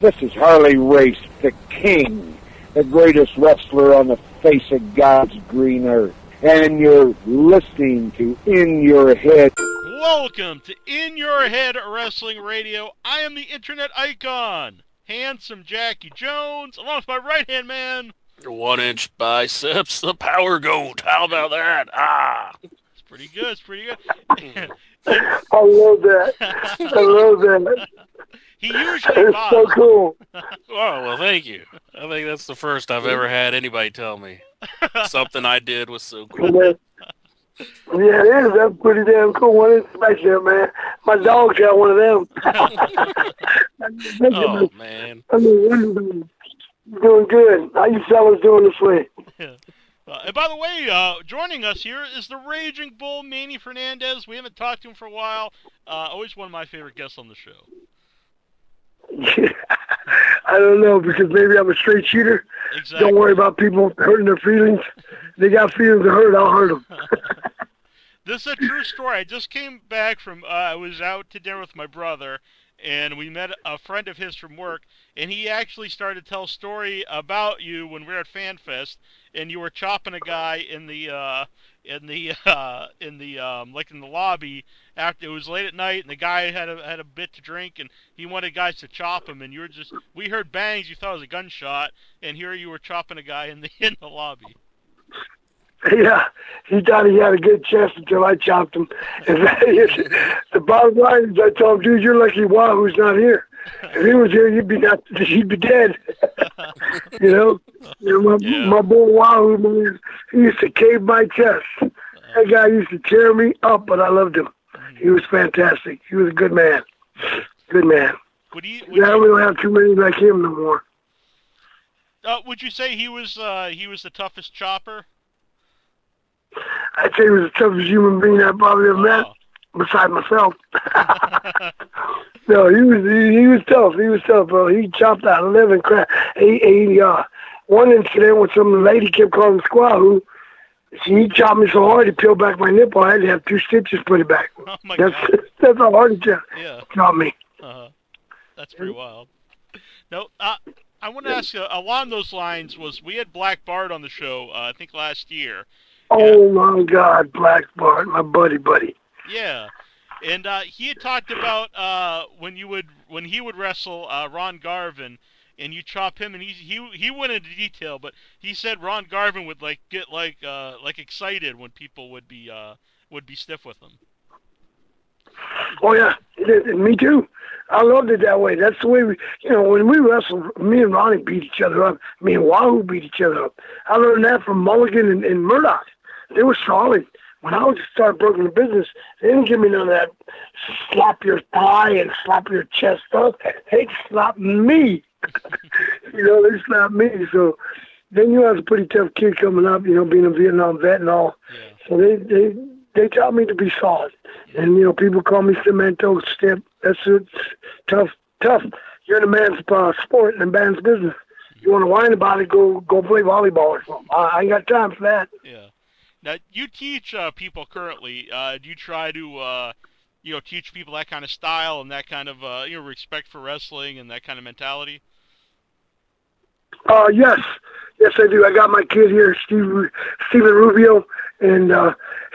This is Harley Race, the king, the greatest wrestler on the face of God's green earth. And you're listening to In Your Head. Welcome to In Your Head Wrestling Radio. I am the internet icon, handsome Jackie Jones, along with my right-hand man. 1-inch biceps, the power goat. How about that? It's pretty good, it's pretty good. I love that. I love that. He usually It's so cool. Oh, well, thank you. I think that's the first I've ever had anybody tell me something I did was so cool. Yeah, it is. That's pretty damn cool. One is special, man. My dog's got one of them. Oh, man. I mean, doing good. How you fellas doing this way? Yeah. And by the way, joining us here is the Raging Bull, Manny Fernandez. We haven't talked to him for a while. Always one of my favorite guests on the show. I don't know, because maybe I'm a straight shooter. Exactly. Don't worry about people hurting their feelings. They got feelings to hurt, I'll hurt them. This is a true story. I just came back from, I was out to dinner with my brother, and we met a friend of his from work, and he actually started to tell a story about you when we were at FanFest, and you were chopping a guy in the lobby after it was late at night, and the guy had a bit to drink, and he wanted guys to chop him, and we heard bangs, you thought it was a gunshot, and here you were chopping a guy in the lobby. Yeah, he thought he had a good chest until I chopped him. The bottom line is, I told him, dude, you're lucky Wahoo's not here. If he was here, you'd be dead. My boy Wahoo, man, he used to cave my chest. That guy used to tear me up, but I loved him. He was fantastic. He was a good man. Good man. We don't have too many like him no more. Would you say he was the toughest chopper? I'd say he was the toughest human being I probably ever met, besides myself. No, he was tough. He was tough, bro. He chopped out 11 crap. One incident when some lady kept calling Wahoo, he chopped me so hard he peeled back my nipple. I had to have 2 stitches put it back. Oh my God. That's how hard he chopped me. That's pretty wild. No, I want to ask you, along those lines we had Black Bart on the show, I think last year. Oh my God, Black Bart, my buddy. Yeah, and he had talked about when he would wrestle Ron Garvin, and you chop him, and he went into detail, but he said Ron Garvin would get excited when people would be stiff with him. Oh yeah, me too. I loved it that way. That's the way when we wrestled, me and Ronnie beat each other up. Me and Wahoo beat each other up. I learned that from Mulligan and Murdoch. They were solid. When I would start broken the business, they didn't give me none of that slap your thigh and slap your chest up. They slapped me. They slapped me. So then you have a pretty tough kid coming up, being a Vietnam vet and all. Yeah. So they taught me to be solid. Yeah. And, people call me cemento, stiff. That's it. Tough. You're in a man's sport and a man's business. You want to whine about it, go play volleyball or something. I ain't got time for that. Yeah. Now, you teach people currently. Do you try to, teach people that kind of style and that kind of, respect for wrestling and that kind of mentality? Yes, I do. I got my kid here, Stevie Rubio, and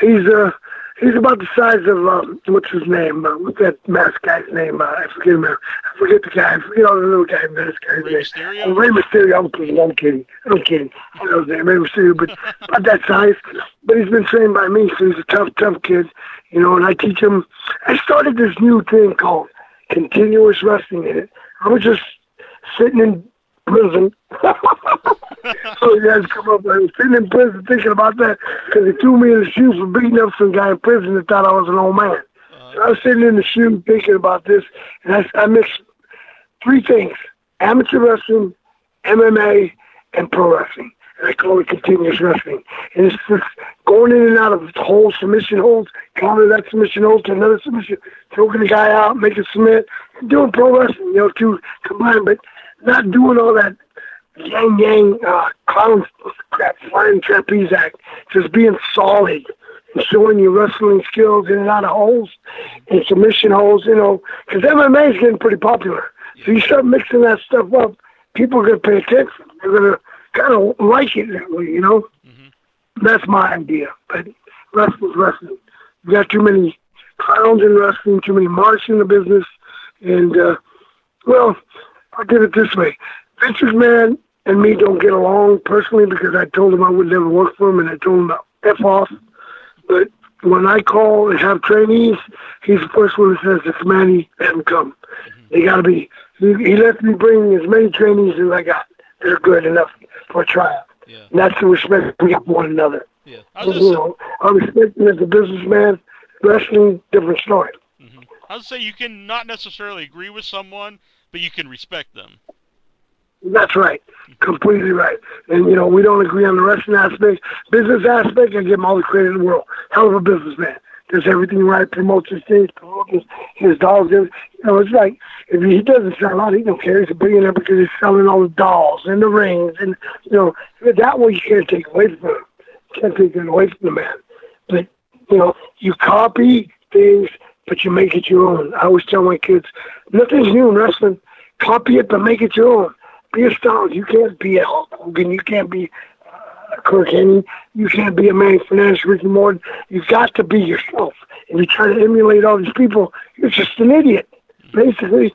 he's about the size of what's his name? What's that mask guy's name? I forget him. I forget the guy. I forget all the little guy. Rey Mysterio? Rey Mysterio. I'm kidding. I know his name, Rey Mysterio, but about that size. But he's been trained by me, so he's a tough kid. And I teach him. I started this new thing called continuous wrestling in it. I was just sitting in prison. So you guys come up. I was sitting in prison thinking about that because they threw me in the shoe for beating up some guy in prison that thought I was an old man. So I was sitting in the shoe thinking about this, and I mixed 3 things: amateur wrestling, MMA, and pro wrestling. And I call it continuous wrestling. And it's just going in and out of holds, submission holds, counter that submission hold to another submission, choking the guy out, make it submit, doing pro wrestling, to combine, but not doing all that yang clown crap, flying trapeze act. Just being solid and showing your wrestling skills in and out of holes and submission holes, because MMA is getting pretty popular. So you start mixing that stuff up, people are going to pay attention. They're going to kind of like it that way, you know? Mm-hmm. That's my idea. But wrestling's wrestling. You got too many clowns in wrestling, too many marks in the business. And, well, I'll get it this way. Vince McMahon and me don't get along personally because I told him I would never work for him, and I told him to F off. But when I call and have trainees, he's the first one that says, if Manny, let him come. They got to be. He lets me bring as many trainees as I got. They're good enough for a tryout. Yeah. And that's the respect we have for one another. Yeah. I respect him as a businessman. Wrestling, different story. Mm-hmm. I would say you can not necessarily agree with someone, but you can respect them. That's right. Completely right. And, you know, we don't agree on the wrestling aspect. Business aspect, I give him all the credit in the world. Hell of a businessman. Does everything right, promotes his things, promotes his dolls. You know, it's like, if he doesn't sell out, he don't care. He's a billionaire because he's selling all the dolls and the rings. And, you know, that way you can't take away from him. You can't take that away from the man. But, you know, you copy things, but you make it your own. I always tell my kids, nothing's new in wrestling. Copy it, but make it your own. Be a star. You can't be a Hulk Hogan. You can't be Kirk Henry. You can't be a Manny Fernandez, Ricky Morton. You've got to be yourself. If you try to emulate all these people, you're just an idiot, basically.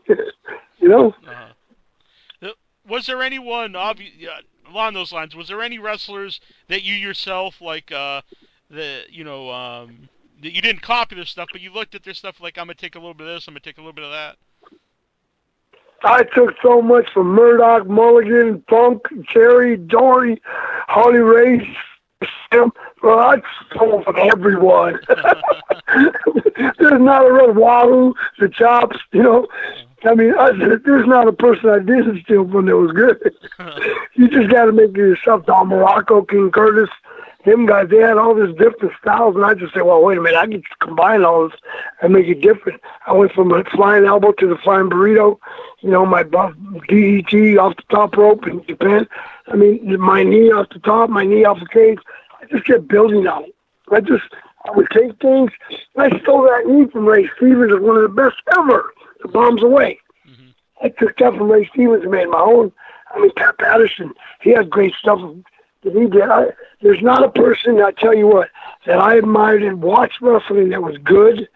You know? Was there anyone, along those lines, was there any wrestlers that you yourself, like, that you didn't copy their stuff, but you looked at their stuff like, I'm going to take a little bit of this, I'm going to take a little bit of that? I took so much from Murdoch, Mulligan, Funk, Cherry, Dory, Harley Race, Sam. Well, I stole from everyone. There's not a real Wahoo, the Chops, you know. I mean, there's not a person I didn't steal from that was good. You just got to make it yourself. Don Morocco, King Curtis, them guys, they had all these different styles, and I just said, well, wait a minute, I can combine all this and make it different. I went from a flying elbow to the flying burrito, you know, my buff DET off the top rope in Japan. I mean, my knee off the top, my knee off the cage. I just kept building on it. I would take things. I stole that knee from Ray Stevens as one of the best ever. The bombs away. Mm-hmm. I took that from Ray Stevens and made my own. I mean, Pat Patterson, he had great stuff that he did. There's not a person, I tell you what, that I admired and watched wrestling that was good,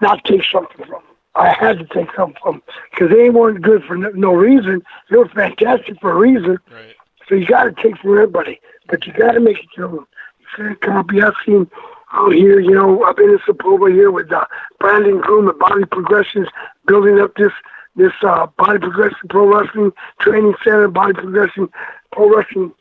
not take something from them. I had to take something from them because they weren't good for no reason. They were fantastic for a reason. Right. So you got to take from everybody, but you got to make it your own. You can't copy. I've seen out here, you know, I've been in Sepulveda here with Brandon Groom at Body Progressions, building up this Body Progression Pro Wrestling Training Center, Body Progression Pro Wrestling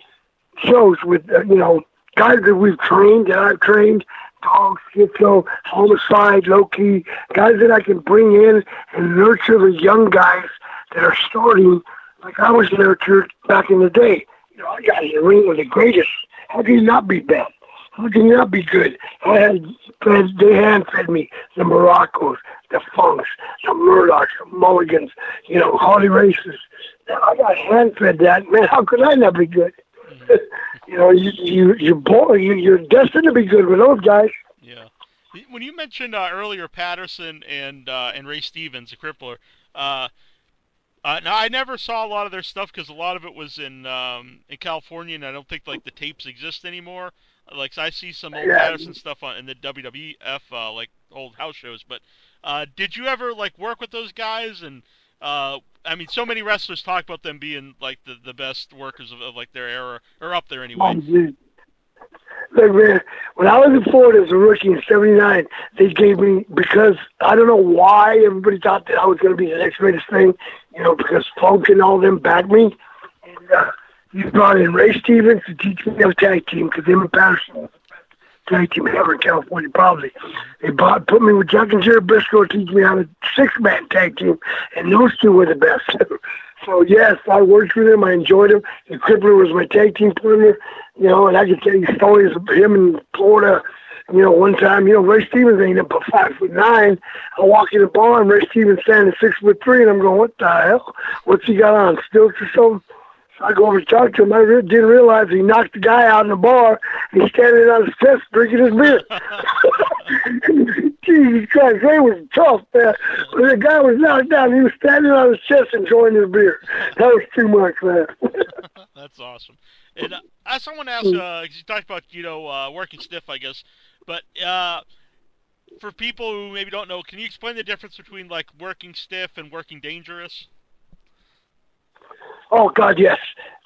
shows with, you know, guys that we've trained, that I've trained, Dog, Schizo, Homicide, Low-Key, guys that I can bring in and nurture the young guys that are starting like I was nurtured back in the day. You know, I got in the ring with the greatest. How can you not be bad? How can you not be good? They hand-fed me the Moroccos, the Funks, the Murdochs, the Mulligans, you know, Harley Races. I got hand-fed that. Man, how could I not be good? You know, you're destined to be good with those guys. Yeah. When you mentioned earlier Patterson and Ray Stevens, the Crippler, now I never saw a lot of their stuff because a lot of it was in California, and I don't think like the tapes exist anymore. Like I see some old Patterson stuff in the WWF like old house shows, but did you ever like work with those guys? And I mean, so many wrestlers talk about them being like the best workers of like their era, or up there anyway. Look, man, when I was in Florida as a rookie in '79, they gave me, because I don't know why everybody thought that I was going to be the next greatest thing, you know, because Funk and all them backed me. And you brought in Ray Stevens to teach me how to tag team, because him and Patterson was the best tag team ever in California, probably. They put me with Jack and Jerry Briscoe to teach me how to six-man tag team, and those two were the best. So, yes, I worked with him. I enjoyed him. The Crippler was my tag team partner, you know, and I can tell you stories of him in Florida. You know, one time, you know, Ray Stevens ain't up but 5'9". I walk in the bar, and Ray Stevens standing 6'3", and I'm going, what the hell? What's he got on, stilts or something? So I go over to talk to him. I didn't realize he knocked the guy out in the bar. He's standing on his chest drinking his beer. Jesus Christ, they was tough, man. But the guy was knocked down. He was standing on his chest enjoying his beer. That was too much, man. That's awesome. And I also want to ask, 'cause you talked about, working stiff, I guess, but for people who maybe don't know, can you explain the difference between, like, working stiff and working dangerous? Oh, God, yes.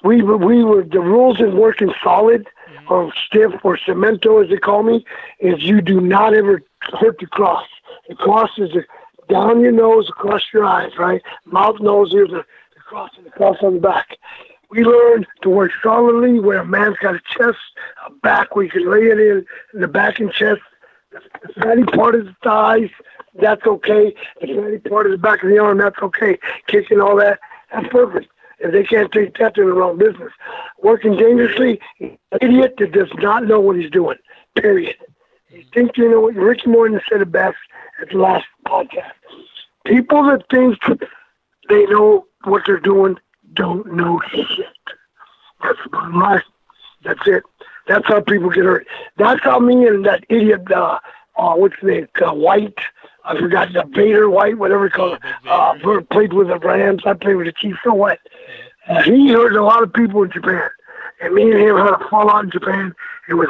We were the rules in working solid or stiff or cemento, as they call me, is you do not ever hurt the cross. The cross is down your nose, across your eyes, right? Mouth, nose, ears, the cross and the cross on the back. We learned to work solidly where a man's got a chest, a back where you can lay it in the back and chest. The fatty part of the thighs, that's okay. The fatty part of the back of the arm, that's okay. Kicking all that, that's perfect. If they can't take that, they're in the wrong business. Working dangerously, an idiot that does not know what he's doing, period. You think you know what Ricky Morton said it best at the last podcast. People that think they know what they're doing don't know shit. That's the bottom line. That's it. That's how people get hurt. That's how me and that idiot, what's his name, White, I forgot, the Vader White, whatever he called it, played with the Rams, I played with the Chiefs, so what? He hurt a lot of people in Japan. And me and him had a fallout in Japan. It was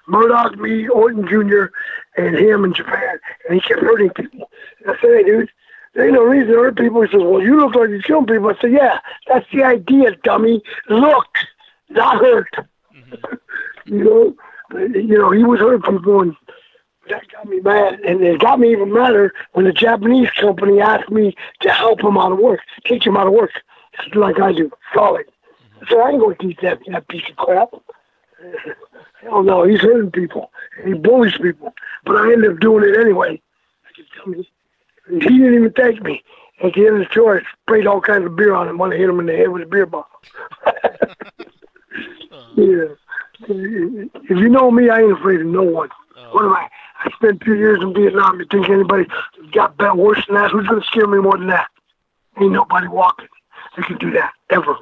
Murdoch, me, Orton Jr., and him in Japan. And he kept hurting people. And I said, hey, dude, there ain't no reason to hurt people. He says, well, you look like you're killing people. I said, yeah, that's the idea, dummy. Look, not hurt. He was hurting people, and that got me mad. And it got me even madder when the Japanese company asked me to help him out of work, teach him how to work, like I do, solid. I said, I ain't going to teach that piece of crap. Hell no, he's hurting people. And he bullies people. But I ended up doing it anyway. I can tell you. And he didn't even thank me. At the end of the tour, I sprayed all kinds of beer on him when I hit him in the head with a beer bottle. Yeah. If you know me, I ain't afraid of no one. What am I? I spent 2 years in Vietnam. You think anybody got better, worse than that? Who's going to scare me more than that? Ain't nobody walking that can do that, ever.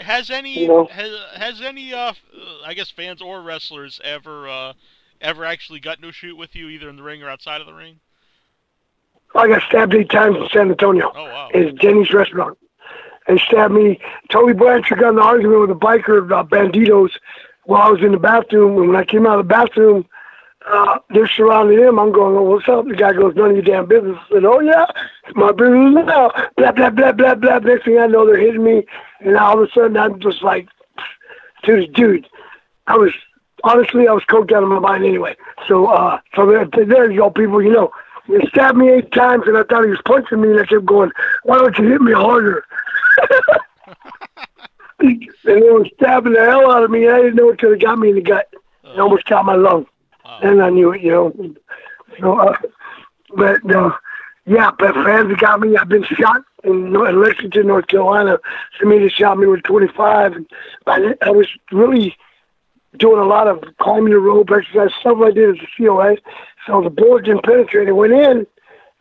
Has any, I guess, fans or wrestlers ever actually got into a shoot with you, either in the ring or outside of the ring? I got stabbed 8 times in San Antonio. Oh, wow. It's Jenny's restaurant. And stabbed me. Tully Blanchard got in an argument with a biker, banditos, while I was in the bathroom. And when I came out of the bathroom, they're surrounding him. I'm going, oh, what's up? The guy goes, none of your damn business. I said, oh, yeah, it's my business now. Blah, blah, blah, blah, blah. Next thing I know, they're hitting me. And all of a sudden, I'm just like, dude, I was coked out of my mind anyway. So there you go, people, He stabbed me 8 times, and I thought he was punching me, and I kept going, why don't you hit me harder? And they were stabbing the hell out of me, and I didn't know it till it got me in the gut. It almost got my lung. And I knew it, So, but fans have got me. I've been shot in Lexington, North Carolina. Somebody shot me with 25. And I was really doing a lot of climbing the rope exercise, stuff I did as a SEAL, right? So the bullet didn't penetrate. It went in,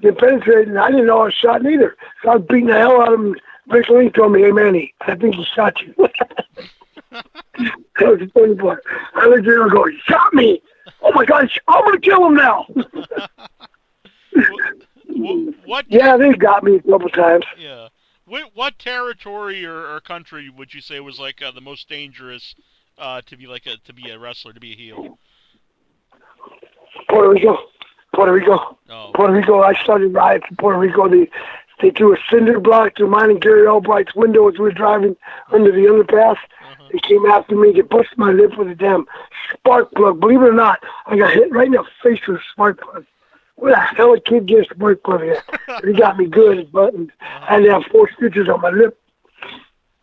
didn't penetrate, and I didn't know I was shot either. So I was beating the hell out of him. Rick Lee told me, hey, Manny, I think he shot you. That was the funny part. I looked at him and go, he shot me. Oh, my gosh, I'm going to kill him now. Yeah, they got me a couple times. Yeah. What territory or country would you say was like the most dangerous to be a wrestler, to be a heel? Puerto Rico. Oh. Puerto Rico. I started riots in Puerto Rico. They threw a cinder block through mine and Gary Albright's window as we were driving under the underpass. They came after me. They busted my lip with a damn spark plug. Believe it or not, I got hit right in the face with a spark plug. Where the hell a kid gets a spark plug at? He got me good, but I had to have 4 stitches on my lip.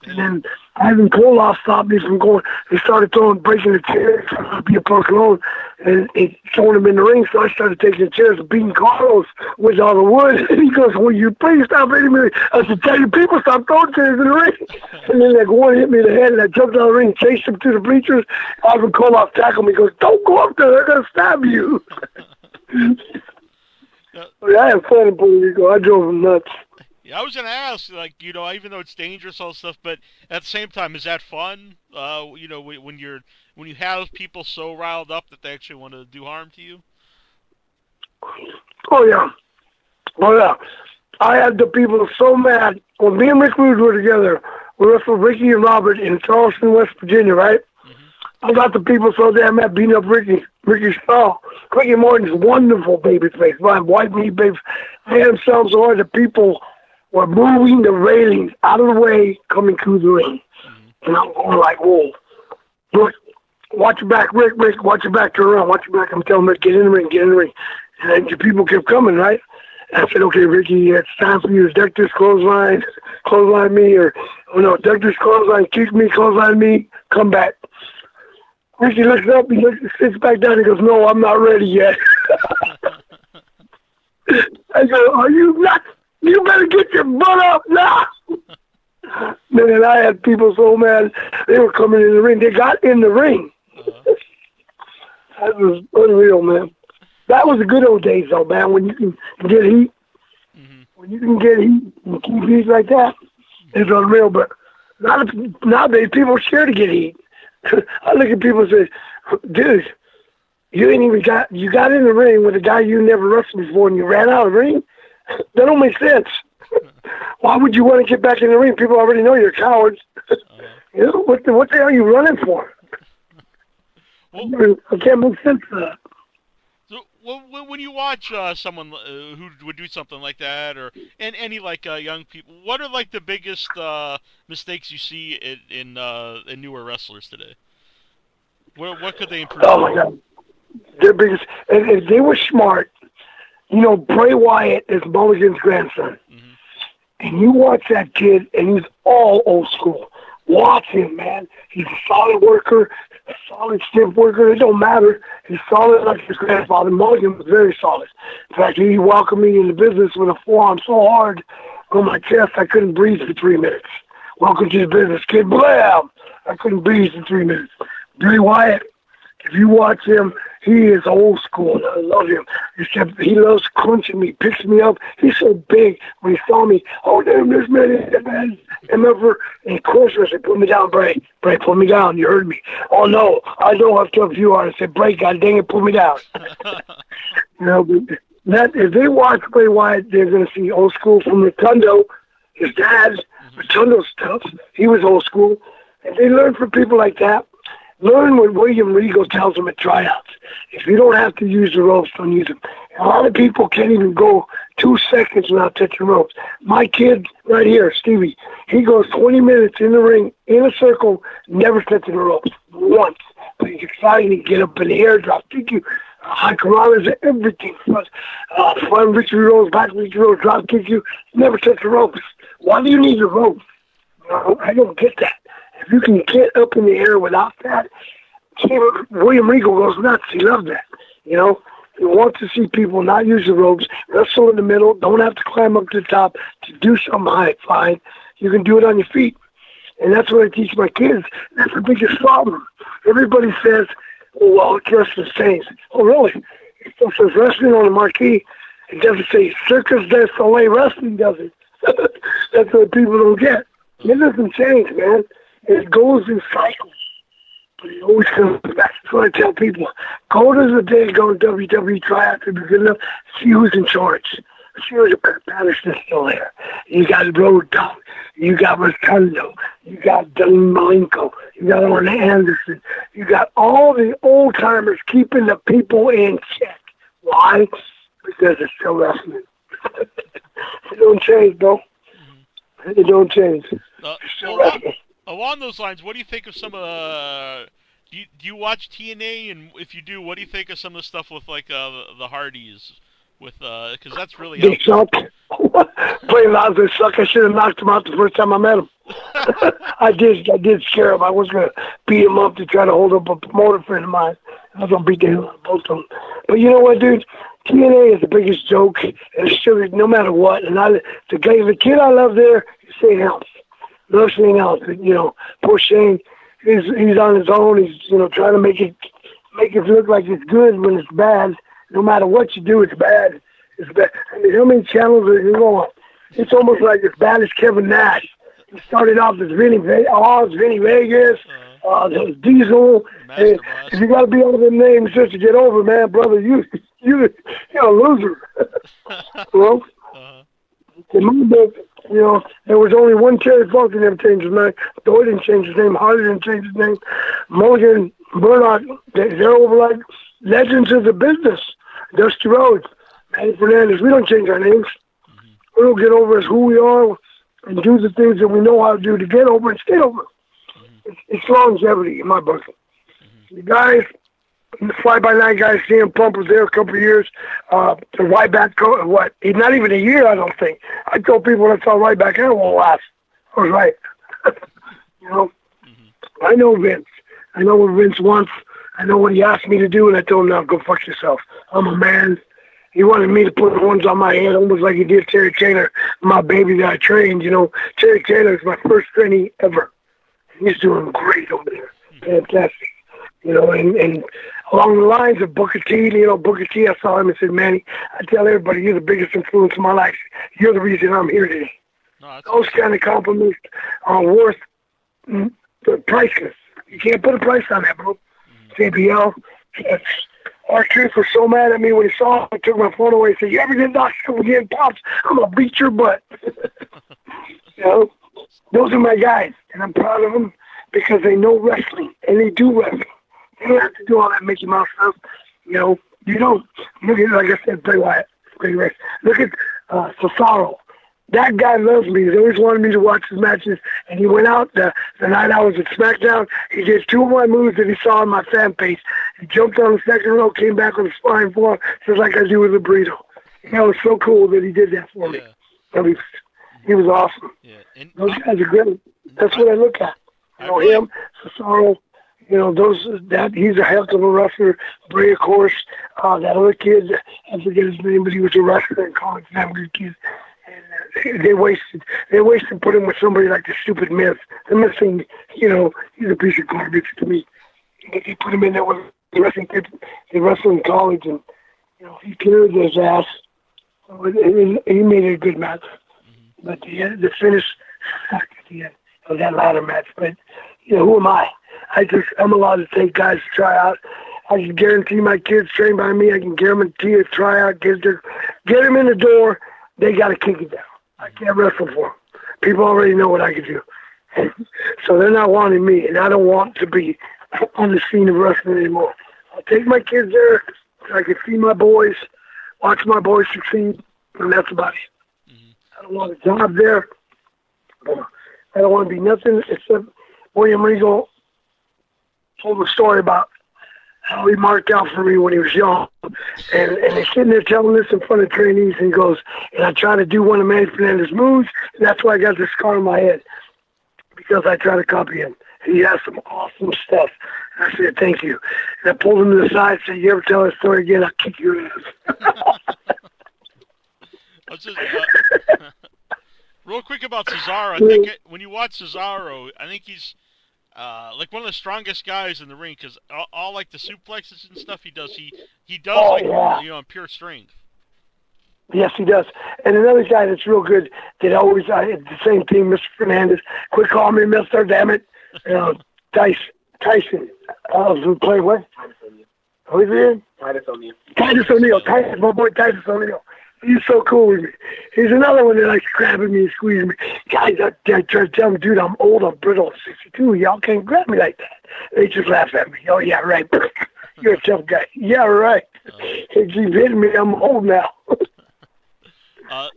And then Ivan Koloff stopped me from going. They started breaking the chairs. I'd be a pro cologne, and throwing them in the ring. So I started taking the chairs and beating Carlos with all the wood. And he goes, "Will you please stop hitting me?" I said, "Tell your people stop throwing chairs in the ring." And then that one hit me in the head, and I jumped out of the ring, chased him to the bleachers. Ivan Koloff tackled me. He goes, "Don't go up there. They're gonna stab you." I had fun in Puerto Rico. I drove him nuts. Yeah, I was gonna ask, even though it's dangerous, all stuff, but at the same time, is that fun? When you have people so riled up that they actually want to do harm to you? Oh, yeah. Oh, yeah. I had the people so mad. When me and Rick Rude were together, we wrestled Ricky and Robert in Charleston, West Virginia, right? I got the people so damn mad beating up Ricky. Ricky's style. Ricky Morton's wonderful baby face. White meat baby. They had themselves so hard the people were moving the railings out of the way coming through the ring. And I'm going like, whoa. Look, watch your back, Rick, watch your back, turn around, watch your back. I'm telling Rick, get in the ring. And then the people kept coming, right? And I said, okay, Ricky, it's time for you to duck this clothesline me, or, oh no, duck this clothesline, kick me, clothesline me, come back. Ricky looks up, sits back down, he goes, no, I'm not ready yet. I go, are you not? You better get your butt up now. Man, I had people so mad. They were coming in the ring. They got in the ring. That was unreal, man. That was the good old days, though, man, when you can get heat. When you can get heat and keep heat like that, it's unreal. But nowadays, people are scared to get heat. I look at people and say, dude, you got in the ring with a guy you never wrestled before and you ran out of the ring? That don't make sense. Why would you want to get back in the ring? People already know you're cowards. You know, what the hell are you running for? Well, I can't make sense of that. So, when you watch someone who would do something like that, or any like young people, what are like the biggest mistakes you see in newer wrestlers today? What could they improve? Oh my God, their biggest. And if they were smart, you know, Bray Wyatt is Mulligan's grandson, and you watch that kid, and he's all old school. Watch him, man. He's a solid worker, a solid stiff worker. It don't matter. He's solid like his grandfather. Mulligan was very solid. In fact, he welcomed me in the business with a forearm so hard on my chest I couldn't breathe for 3 minutes. Welcome to the business, kid. Blam! I couldn't breathe for 3 minutes. Bray Wyatt, if you watch him, he is old school. I love him. Except he loves crunching me, picks me up. He's so big. When he saw me, oh, damn, this man is the best. And of course, I said, put me down, Bray. Bray, put me down. You heard me. Oh, no, I know how tough you are. I said, Bray, God dang it, put me down. You know, but if they watch Bray Wyatt, they're going to see old school from Rotundo. His dad, Rotundo's tough. He was old school. And they learn from people like that. Learn what William Regal tells them at tryouts. If you don't have to use the ropes, don't use them. A lot of people can't even go 2 seconds without touching ropes. My kid right here, Stevie, he goes 20 minutes in the ring, in a circle, never touching the ropes. Once. But he's excited to get up in the air, drop kick you. High Karanas, everything. Front Richie Rose, back Richie Rose, drop kick you. Never touch the ropes. Why do you need the ropes? I don't get that. If you can get up in the air without that, William Regal goes nuts. He loves that. You know, he wants to see people not use the ropes, wrestle in the middle, don't have to climb up to the top to do something high. Fine. You can do it on your feet. And that's what I teach my kids. That's the biggest problem. Everybody says, oh, well, it's wrestling saints. Oh, really? It still says wrestling on the marquee. It doesn't say Circus du Soleil Wrestling, does it? That's what people don't get. It doesn't change, man. It goes in cycles, but it always comes back. That's what I tell people. Go to the day, go to WWE, try out to be good enough, see who's in charge. See who's Patterson's still there. You got Road Dogg. You got Rotundo. You got Dean Malenko. You got Orla Anderson. You got all the old-timers keeping the people in check. Why? Because it's still wrestling. It don't change, bro. It don't change. It's still wrestling. Along those lines, what do you think of some do you watch TNA, and if you do, what do you think of some of the stuff with like the Hardys, with because that's really they suck. Plain loud, they suck. I should have knocked them out the first time I met them. I did scare them. I was gonna beat them up to try to hold up a promoter friend of mine. I was gonna beat the hell out of both of them. But you know what, dude? TNA is the biggest joke, and it's still no matter what. And the kid I love there is Shane Helms. Love Shane Helms. You know, poor Shane. He's on his own. He's trying to make it look like it's good when it's bad. No matter what you do, it's bad. It's bad. I mean, how many channels are you going? It's almost like as bad as Kevin Nash. He started off as Vinny Vegas, Diesel. If you got to be over them names just to get over, man, brother, you You're a loser. Well, there was only one Terry Funk that never changed his name. Doyle didn't change his name. Harley didn't change his name. Mulligan, Murdoch, they're over like legends of the business. Dusty Rhodes, Manny Fernandez. We don't change our names. We don't get over as who we are and do the things that we know how to do to get over and stay over. It's longevity in my book. The guys, the fly-by-night guys, CM Punk was there a couple of years. The Ryback, not even a year, I don't think. I told people when I saw Ryback, it won't last. I was right. I know Vince. I know what Vince wants. I know what he asked me to do, and I told him, no, go fuck yourself. I'm a man. He wanted me to put horns on my head, almost like he did Terry Taylor, my baby that I trained. Terry Taylor is my first trainee ever. He's doing great over there. Fantastic. And along the lines of Booker T, Booker T, I saw him and said, Manny, I tell everybody, you're the biggest influence in my life. You're the reason I'm here today. No, those kind of compliments are worth priceless. You can't put a price on that, bro. JBL, our Truth was so mad at me when he saw me, took my phone away and said, you ever get knocked out again, Pops? I'm going to beat your butt. Those are my guys, and I'm proud of them because they know wrestling, and they do wrestling. You don't have to do all that Mickey Mouse stuff. You don't. Look at, like I said, Bray Wyatt. Great race. Look at Cesaro. That guy loves me. He's always wanted me to watch his matches, and he went out the night I was at SmackDown. He did 2 of my moves that he saw on my fan page. He jumped on the second row, came back with a spine floor, just like I do with the burrito. That was so cool that he did that for me. He was awesome. Yeah. And those guys are great. That's what I look at. Him, Cesaro. He's a heck of a wrestler. Bray, of course. That other kid, I forget his name, but he was a wrestler in college. That good kid. And they wasted putting him with somebody like the stupid Myth. The Myth thing, he's a piece of garbage to me. They put him in there with the wrestling kids. They wrestled in college, and he carried his ass. So he made it a good match. But the finish sucked at the end of that ladder match. But who am I? I'm allowed to take guys to try out. I can guarantee my kids trained by me. I can guarantee a tryout. Get them in the door. They got to kick it down. I can't wrestle for them. People already know what I can do. So they're not wanting me, and I don't want to be on the scene of wrestling anymore. I'll take my kids there so I can see my boys, watch my boys succeed, and that's about it. I don't want a job there. I don't want to be nothing except William Regal told a story about how he marked out for me when he was young. And they're sitting there telling this in front of trainees, and he goes, and I try to do one of Manny Fernandez's moves, and that's why I got this scar on my head, because I try to copy him. He has some awesome stuff. And I said, thank you. And I pulled him to the side and said, you ever tell that story again, I'll kick your ass. Real quick about Cesaro, I think when you watch Cesaro, I think he's like one of the strongest guys in the ring, because all like the suplexes and stuff he does on pure strength. Yes, he does. And another guy that's real good that always the same team, Mr. Fernandez. Quit calling me Mister, damn it. Tyson. Who played what? Who's in? Titus O'Neil. My boy Titus O'Neil. He's so cool with me. He's another one that likes grabbing me and squeezing me. Guys, I try to tell them, dude, I'm old, I'm brittle, I'm 62. Y'all can't grab me like that. They just laugh at me. Oh, yeah, right. You're a tough guy. Yeah, right. They keep hitting me. I'm old now. But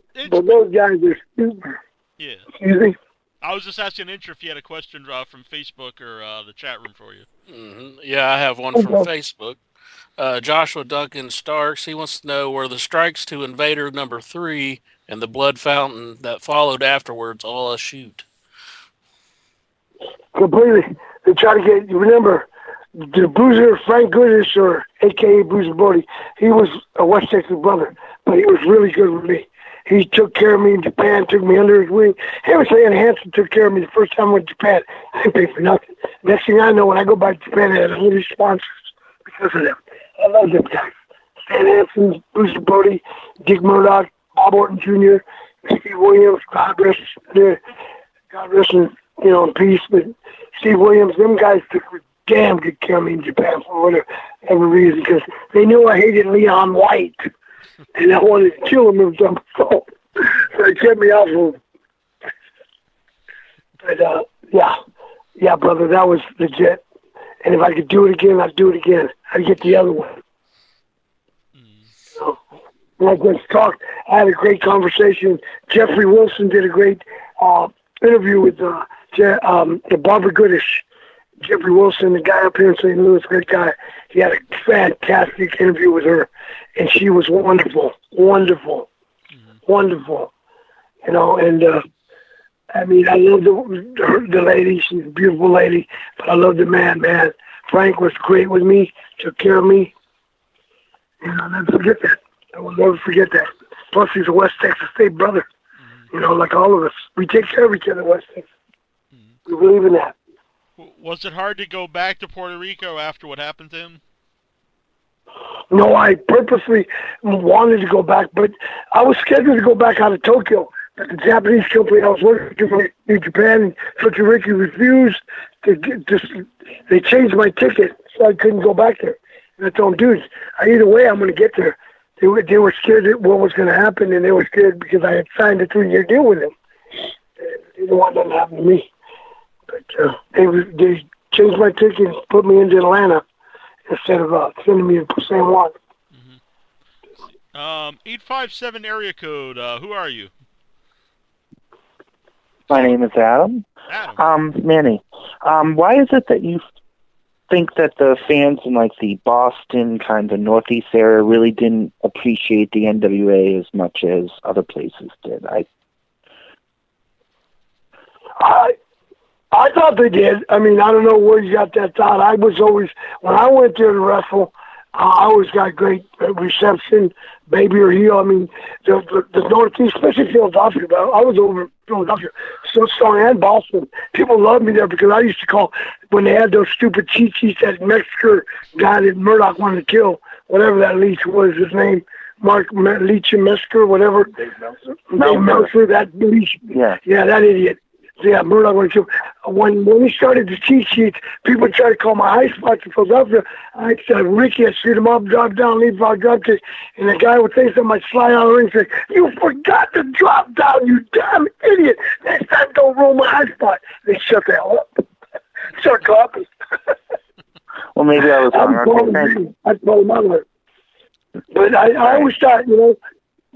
those guys are super. Yeah. Excuse me? I was just asking Intra if you had a question from Facebook or the chat room for you. Mm-hmm. Yeah, I have one from Facebook. Joshua Duncan Starks, he wants to know, were the strikes to Invader number 3 and the blood fountain that followed afterwards all a shoot? Completely. They try to get, you remember, the Bruiser, Frank Goodish, or a.k.a. Bruiser Brody, he was a West Texas brother, but he was really good with me. He took care of me in Japan, took me under his wing. Harrison and Hansen took care of me the first time I went to Japan. I didn't pay for nothing. Next thing I know, when I go back to Japan, I had 100 sponsors because of them. I love them guys. Stan Hansen, Bruce Brody, Dick Murdoch, Bob Orton Jr., Steve Williams, God rest him, in peace. But Steve Williams, them guys took damn good care of me in Japan for whatever reason, because they knew I hated Leon White, and I wanted to kill him if I'm so they kept me out of him. But, yeah, brother, that was legit. And if I could do it again, I'd do it again. I'd get the other one. So, like let's talk. I had a great conversation. Jeffrey Wilson did a great interview with Barbara Goodish. Jeffrey Wilson, the guy up here in St. Louis, great guy. He had a fantastic interview with her, and she was wonderful. You know, and I mean, I love the lady. She's a beautiful lady, but I love the man. Frank was great with me, took care of me. And I'll never forget that. I will never forget that. Plus, he's a West Texas State brother. You know, like all of us. We take care of each other in West Texas. We believe in that. Was it hard to go back to Puerto Rico after what happened to him? No, I purposely wanted to go back, but I was scheduled to go back out of Tokyo. But the Japanese company I was working for in Japan and Tokyo refused to they changed my ticket, so I couldn't go back there. And I told them, dudes, either way, I'm going to get there. They were scared that what was going to happen, and they were scared because I had signed a 3-year deal with them. They didn't want that to happen to me. But they changed my ticket and put me into Atlanta instead of sending me to San Juan. 857 area code. Who are you? My name is Adam. Manny, why is it that you think that the fans in like the Boston kind of Northeast area really didn't appreciate the NWA as much as other places did? I thought they did. I mean, I don't know where you got that thought. I was always, when I went there to wrestle, I always got great reception, baby or heel. I mean, the Northeast, especially Philadelphia, but I was over in Philadelphia, so strong, and Boston. People loved me there because I used to call, when they had those stupid cheat sheets, that Mexican guy that Murdoch wanted to kill, whatever that leech was, his name, Mark Leach and Mesker, whatever. Dave Meltzer, that leech. Yeah, that idiot. Yeah, Murdoch wanted to kill. When we started the cheat sheets, people tried to call my high spots in Philadelphia. I said, Ricky, I shoot him up, drop down, leave out, drop kick. And the guy would say something, I'd slide out of the ring and say, you forgot to drop down, you damn idiot. Next time, don't roll my high spot. They shut the hell up. Shut clapping. Well, maybe I was wrong. I told him out. But I always thought, you know,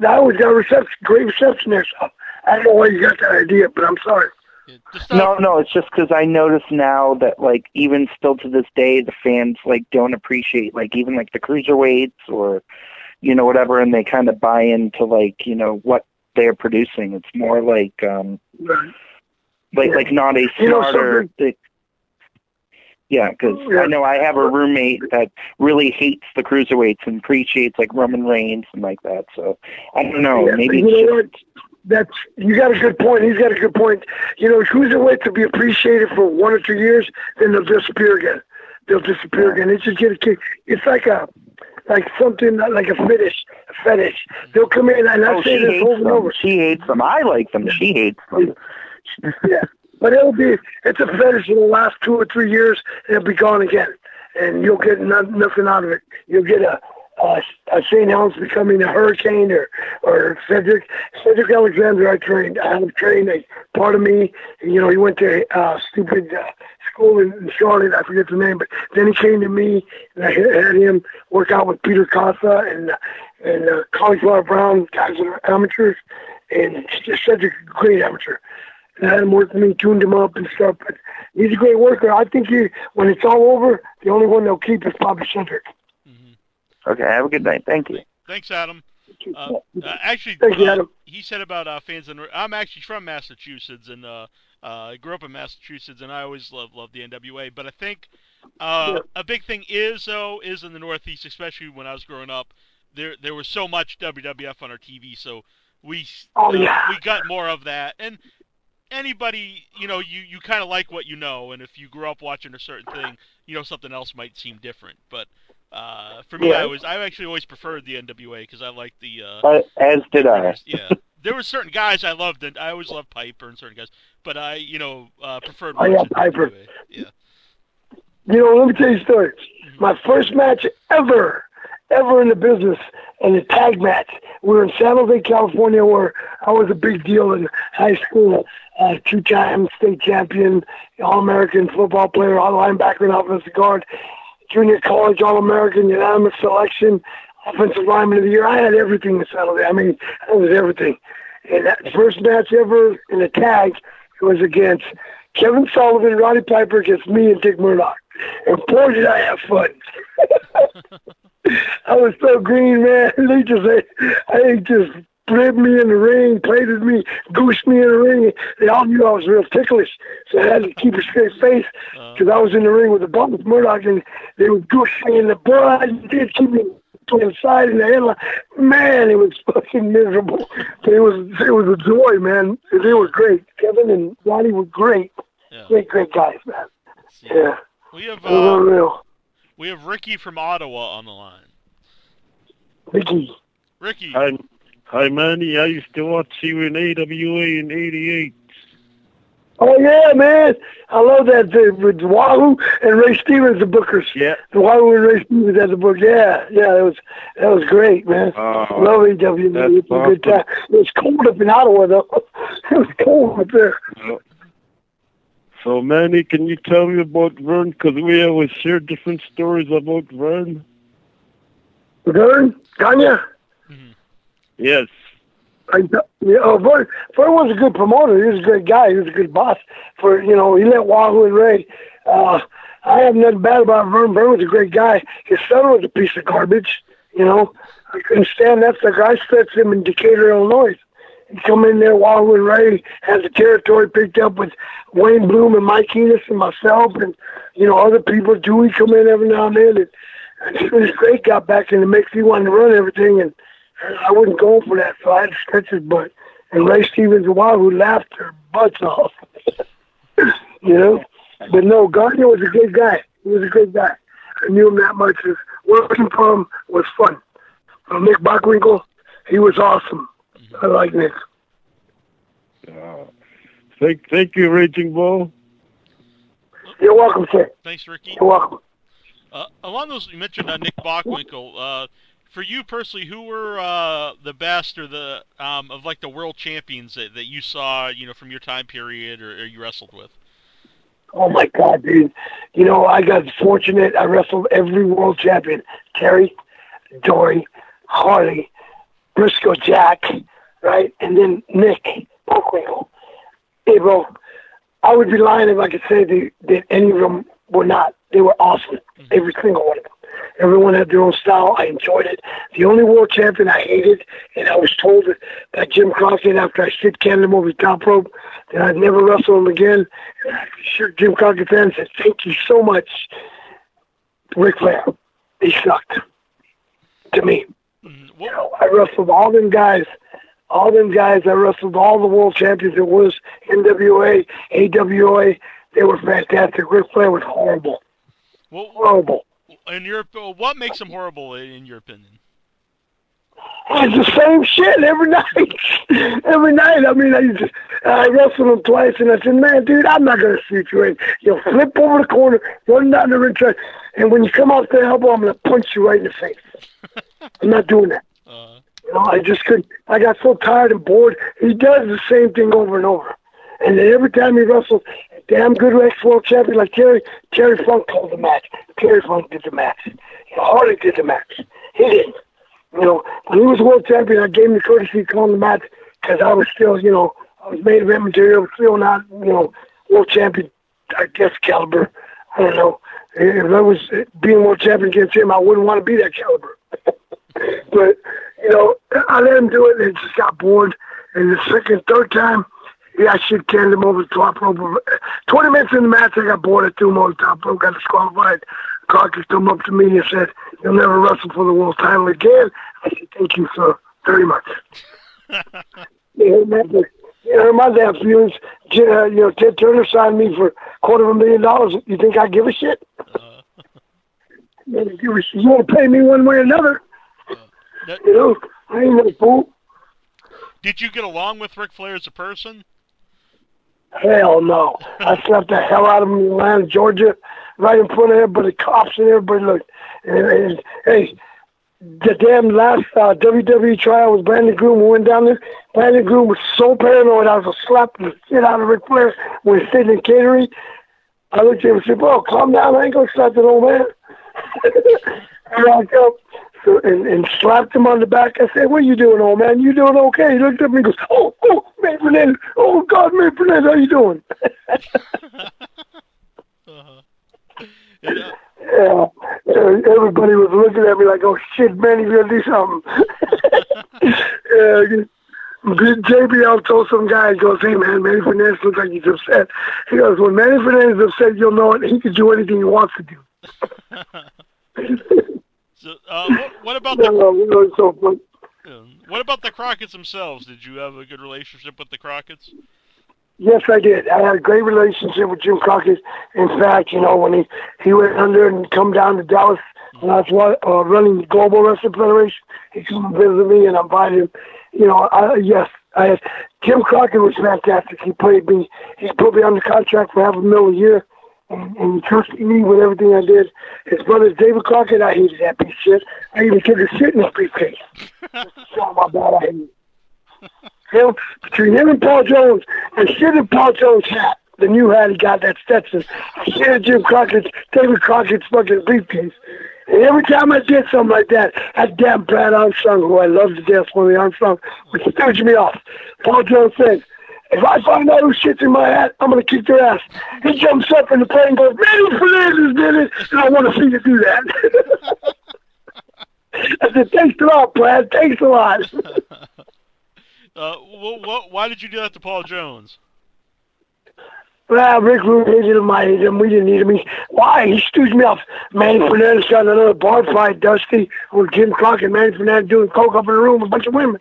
I always got great reception there. So I don't know why you got that idea, but I'm sorry. No, it's just because I notice now that, like, even still to this day, the fans, like, don't appreciate, like, even, like, the cruiserweights or, you know, whatever, and they kind of buy into, like, you know, what they're producing. It's more like, like not a smarter... because I know I have a roommate that really hates the cruiserweights and appreciates, like, Roman Reigns and like that, so I don't know, maybe it's just... You got a good point. He's got a good point. You know, cruiserweights to be appreciated for 1 or 2 years, then they'll disappear again. It's just get a kick. It's like something like a fetish. They'll come in and I say this over and over. She hates them. I like them. She hates them. Yeah, but it's a fetish. It'll last 2 or 3 years and it'll be gone again, and you'll get nothing out of it. You'll get a St. Helens becoming a Hurricane or Cedric Alexander. I have trained a part of me. You know, he went to stupid school in Charlotte. I forget the name, but then he came to me, and I had him work out with Peter Casa and Cauliflower Brown, guys that are amateurs, and Cedric's a great amateur. And I had him work with me, tuned him up and stuff. But he's a great worker. I think when it's all over, the only one they'll keep is Bobby Cedric. Okay, have a good night. Thank you. Thanks, Adam. Actually, Thank you, Adam. He said about fans, I'm actually from Massachusetts, and I grew up in Massachusetts, and I always loved the NWA. But I think a big thing is in the Northeast, especially when I was growing up, there was so much WWF on our TV, so we got more of that. And anybody, you know, you kind of like what you know, and if you grew up watching a certain thing, you know, something else might seem different. But for me, I actually always preferred the NWA because I liked the. As did I. Yeah, there were certain guys I loved, and I always loved Piper and certain guys, but I, preferred. Piper. Yeah. let me tell you a story. My first match ever in the business, and a tag match. We were in San Jose, California, where I was a big deal in high school. 2-time state champion, All-American football player, linebacker and offensive guard, junior college All-American, unanimous selection, offensive lineman of the year. I had everything in San Jose. I mean, that was everything. And that first match ever in the tag was against Kevin Sullivan, Roddy Piper, against me and Dick Murdoch. And boy, did I have fun. I was so green, man. They just ribbed me in the ring, played with me, goosed me in the ring. They all knew I was real ticklish, so I had to keep a straight face because I was in the ring with the bump with Murdoch, and they would goosh me in the blood. Did keep me to the side in the headline. Man, it was fucking miserable. But it was a joy, man. They were great. Kevin and Roddy were great. Yeah. Great guys, man. Yeah. We have Ricky from Ottawa on the line. Ricky. Hi, Manny. I used to watch you in AWA in '88. Oh, yeah, man. I love that. With Wahoo and Ray Stevens, the bookers. Yeah. The Wahoo and Ray Stevens had the book. Yeah, that was great, man. Love AWA. It's a good time. It was cold up in Ottawa, though. It was cold up there. So, Manny, can you tell me about Vern? Because we always share different stories about Vern. Vern? Gagne? Yes. Vern was a good promoter. He was a great guy. He was a good boss. He let Wahoo and Ray. I have nothing bad about Vern. Vern was a great guy. His son was a piece of garbage. I couldn't stand that sucker. I stretched him in Decatur, Illinois. He'd come in there, Wahoo and Ray had the territory picked up with Wayne Bloom and Mike Enos and myself and, other people. Dewey come in every now and then. And he was great. Got back in the mix. He wanted to run everything, and I wasn't going for that, so I had to stretch his butt. And Ray Stevens and Wahoo laughed their butts off. But no, Gardner was a great guy. He was a great guy. I knew him that much. Working for him was fun. Nick Bockwinkel, he was awesome. I like Nick. Thank you, Raging Bull. You're welcome, sir. Thanks, Ricky. You're welcome. Along those, you mentioned Nick Bockwinkel. For you personally, who were the best or the of like the world champions that you saw, from your time period or you wrestled with? Oh my God, dude! I got fortunate. I wrestled every world champion: Terry, Dory, Harley, Briscoe Jack, right, and then Nick Bockwinkel. Hey, bro, I would be lying if I could say that any of them were not. They were awesome. Every single one of them. Everyone had their own style. I enjoyed it. The only world champion I hated, and I was told by Jim Crockett after I shit canned him over the top rope that I'd never wrestle him again. And I shook Jim Crockett and said, "Thank you so much, Ric Flair." He sucked to me. I wrestled all them guys. I wrestled all the world champions. It was NWA, AWA. They were fantastic. Ric Flair was horrible. Horrible. What makes him horrible in your opinion? It's the same shit every night. Every night. I mean, I wrestled him twice, and I said, "Man, dude, I'm not gonna shoot you in. You'll flip over the corner, run down the ring track, and when you come off the elbow, I'm gonna punch you right in the face." I'm not doing that. I just couldn't. I got so tired and bored. He does the same thing over and over. And then every time he wrestles, a damn good ex-world champion like Terry Funk called the match. Terry Funk did the match. Harley did the match. He didn't. When he was world champion, I gave him the courtesy of calling the match because I was still, I was main event material, still not, world champion, I guess, caliber. I don't know. If I was being world champion against him, I wouldn't want to be that caliber. But, I let him do it, and it just got bored. And the second, third time, I shit canned him over the top rope. 20 minutes in the match, I got bored. I threw him over the top rope, got disqualified. Crockett come up to me and said, "You'll never wrestle for the world title again." I said, "Thank you, sir, very much." My damn feelings. Ted Turner signed me for $250,000. You think I give a shit? You want to pay me one way or another? I ain't no fool. Did you get along with Ric Flair as a person? Hell no. I slapped the hell out of him in Atlanta, Georgia. right in front of everybody, cops and everybody looked. And hey, the damn last WWE trial was Brandon Groom. We went down there. Brandon Groom was so paranoid I was going to slap the shit out of Ric Flair when he was sitting in catering. I looked at him and said, bro, calm down. I ain't going to slap that old man. And I go, so, and slapped him on the back. I said, what are you doing, old man? You doing okay? He looked at me and goes, oh, Manny Fernandez. Oh, God, Manny Fernandez, how you doing? Yeah, everybody was looking at me like, oh, shit, man, he's going to do something. JBL told some guy, he goes, hey, man, Manny Fernandez looks like he's upset. He goes, when Manny Fernandez is upset, you'll know it. He can do anything he wants to do. So, what about the what about the Crockett's themselves? Did you have a good relationship with the Crockett's? Yes, I did. I had a great relationship with Jim Crockett. In fact, when he went under and come down to Dallas when I was running the Global Wrestling Federation, he came and visited me and I invited him. Jim Crockett was fantastic. He put me on the contract for $500,000 a year. And he trusted me with everything I did. His brother, David Crockett, I hated that piece of shit. I even took a shit in his briefcase. Show my bad, I hated him. Between him and Paul Jones, I shit in Paul Jones' hat. The new hat he got, that Stetson. I shit in David Crockett's fucking briefcase. And every time I did something like that damn Brad Armstrong, who I love to death, one of the Armstrong, would stooge me off. Paul Jones said, if I find out who shits in my hat, I'm going to kick their ass. He jumps up in the plane and goes, Manny Fernandez did it, and I want to see you do that. I said, thanks a lot, Brad. Thanks a lot. Why did you do that to Paul Jones? Well, Rick Rude hated him. I hated him. We didn't need him. Why? He stooged me off. Manny Fernandez got another bar fight, Dusty, with Jim Crockett and Manny Fernandez doing coke up in the room with a bunch of women.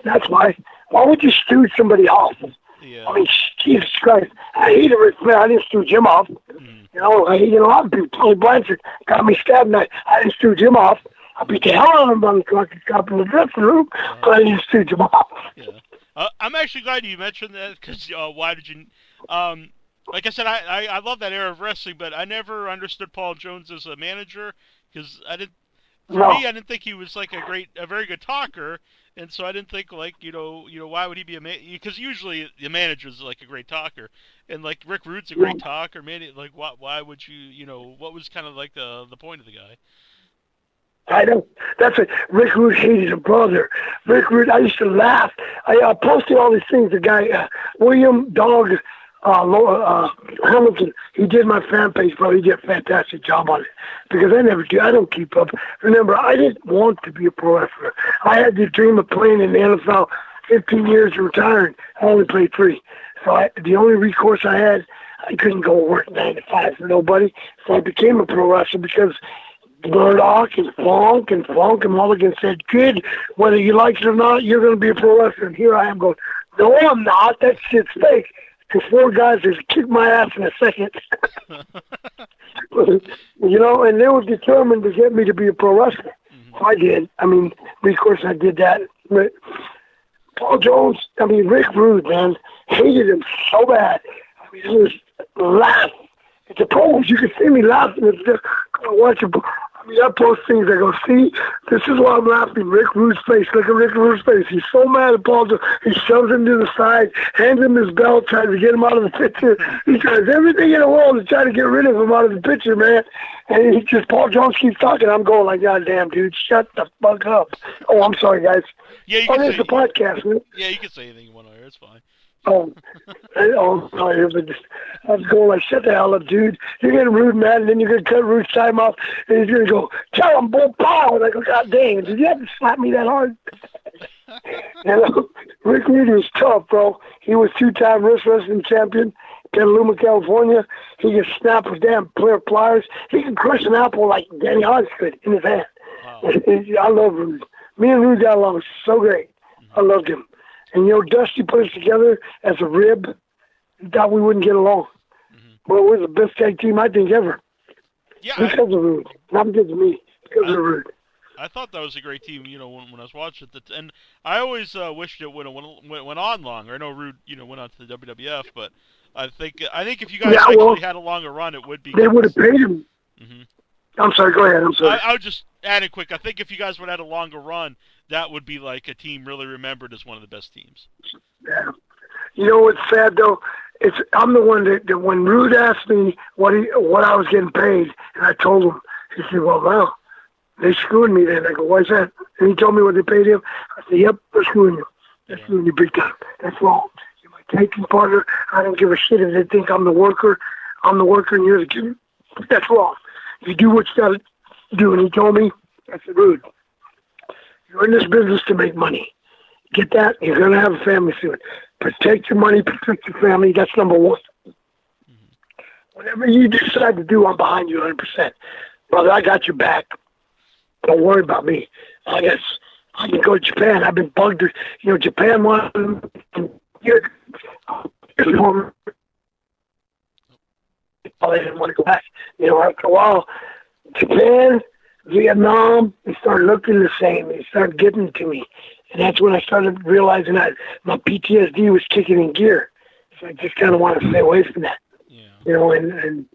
That's why. Why would you stooge somebody off? Yeah. I mean, Jesus Christ. I hated Ric Flair. I didn't stooge him off. I hated a lot of people. Tully Blanchard got me stabbed. I didn't stooge him off. I beat the hell out of him on the Crockett Cup in the dressing room, but I didn't stooge him off. Yeah. I'm actually glad you mentioned that, because why did you... like I said, I love that era of wrestling, but I never understood Paul Jones as a manager, because I didn't think he was like a very good talker. And so I didn't think, like, why would he be because usually the manager's like a great talker, and like Rick Rude's a great talker. Like, why would you, what was kind of like the point of the guy? I know. That's it. Rick Rude hated a brother. Rick Rude, I used to laugh. I posted all these things. The guy, William Dog Hamilton, he did my fan page, bro. He did a fantastic job on it. Because I never do. I don't keep up. Remember, I didn't want to be a pro wrestler. I had the dream of playing in the NFL 15 years and retiring. I only played 3. So the only recourse I had, I couldn't go work 9 to 5 for nobody. So I became a pro wrestler because Murdoch and Funk and Mulligan said, kid, whether you like it or not, you're going to be a pro wrestler. And here I am going, no, I'm not. That shit's fake. Because 4 guys just kicked my ass in a second. And they were determined to get me to be a pro wrestler. So I did. I mean, of course I did that. But Paul Jones, Rick Rude, man, hated him so bad. I mean, it was laugh. At the polls, you can see me laughing. It's just watching. I post things. I go, see, this is why I'm laughing. Rick Rude's face. Look at Rick Rude's face. He's so mad at Paul Jones. He shoves him to the side, hands him his belt, tries to get him out of the picture. He tries everything in the world to try to get rid of him out of the picture, man. And Paul Jones keeps talking. I'm going like, God damn, dude, shut the fuck up. Oh, I'm sorry, guys. Yeah, you can say the podcast, man. Yeah, you can say anything you want to hear. It's fine. Sorry, but I was going like, shut the hell up, dude. You're getting Rude mad, and then you're going to cut Rude's time off, and he's going to go, tell him, bull pow. And I go, God dang, did you have to slap me that hard? Rick Rude was tough, bro. He was 2-time wrestling champion, Petaluma, California. He could snap with damn pliers. He could crush an apple like Danny Hodge could in his hand. Wow. I love Rude. Me and Rude got along so great. I loved him. And, Dusty put us together as a rib. He thought we wouldn't get along. Well, it was the best tag team, I think, ever. Yeah, because of Rude. Not because of me. Because of Rude. I thought that was a great team, when I was watching it. And I always wished it went on longer. I know Rude, went on to the WWF, but I think if you guys actually had a longer run, it would be. They would have paid him. Mm-hmm. I'm sorry. Go ahead. I'm sorry. I would just add it quick. I think if you guys would have had a longer run, that would be like a team really remembered as one of the best teams. Yeah. You know what's sad though? I'm the one that when Rude asked me what I was getting paid, and I told him, he said, "Well, they screwed me then." I go, "Why's that?" And he told me what they paid him. I said, "Yep, they're screwing you. They're screwing you big time. That's wrong. You're my taking partner. I don't give a shit if they think I'm the worker. I'm the worker, and you're the kid. That's wrong. You do what you got to do." And he told me, I said, "Rude, you're in this business to make money. Get that? You're going to have a family soon. Protect your money, protect your family. That's number one. Whatever you decide to do, I'm behind you 100%. Brother, I got your back. Don't worry about me. I guess I can go to Japan. I've been bugged. Japan wanted to get they didn't want to go back. After a while, Japan, Vietnam, they started looking the same. They started getting to me. And that's when I started realizing that my PTSD was kicking in gear. So I just kind of want to stay away from that. Yeah. And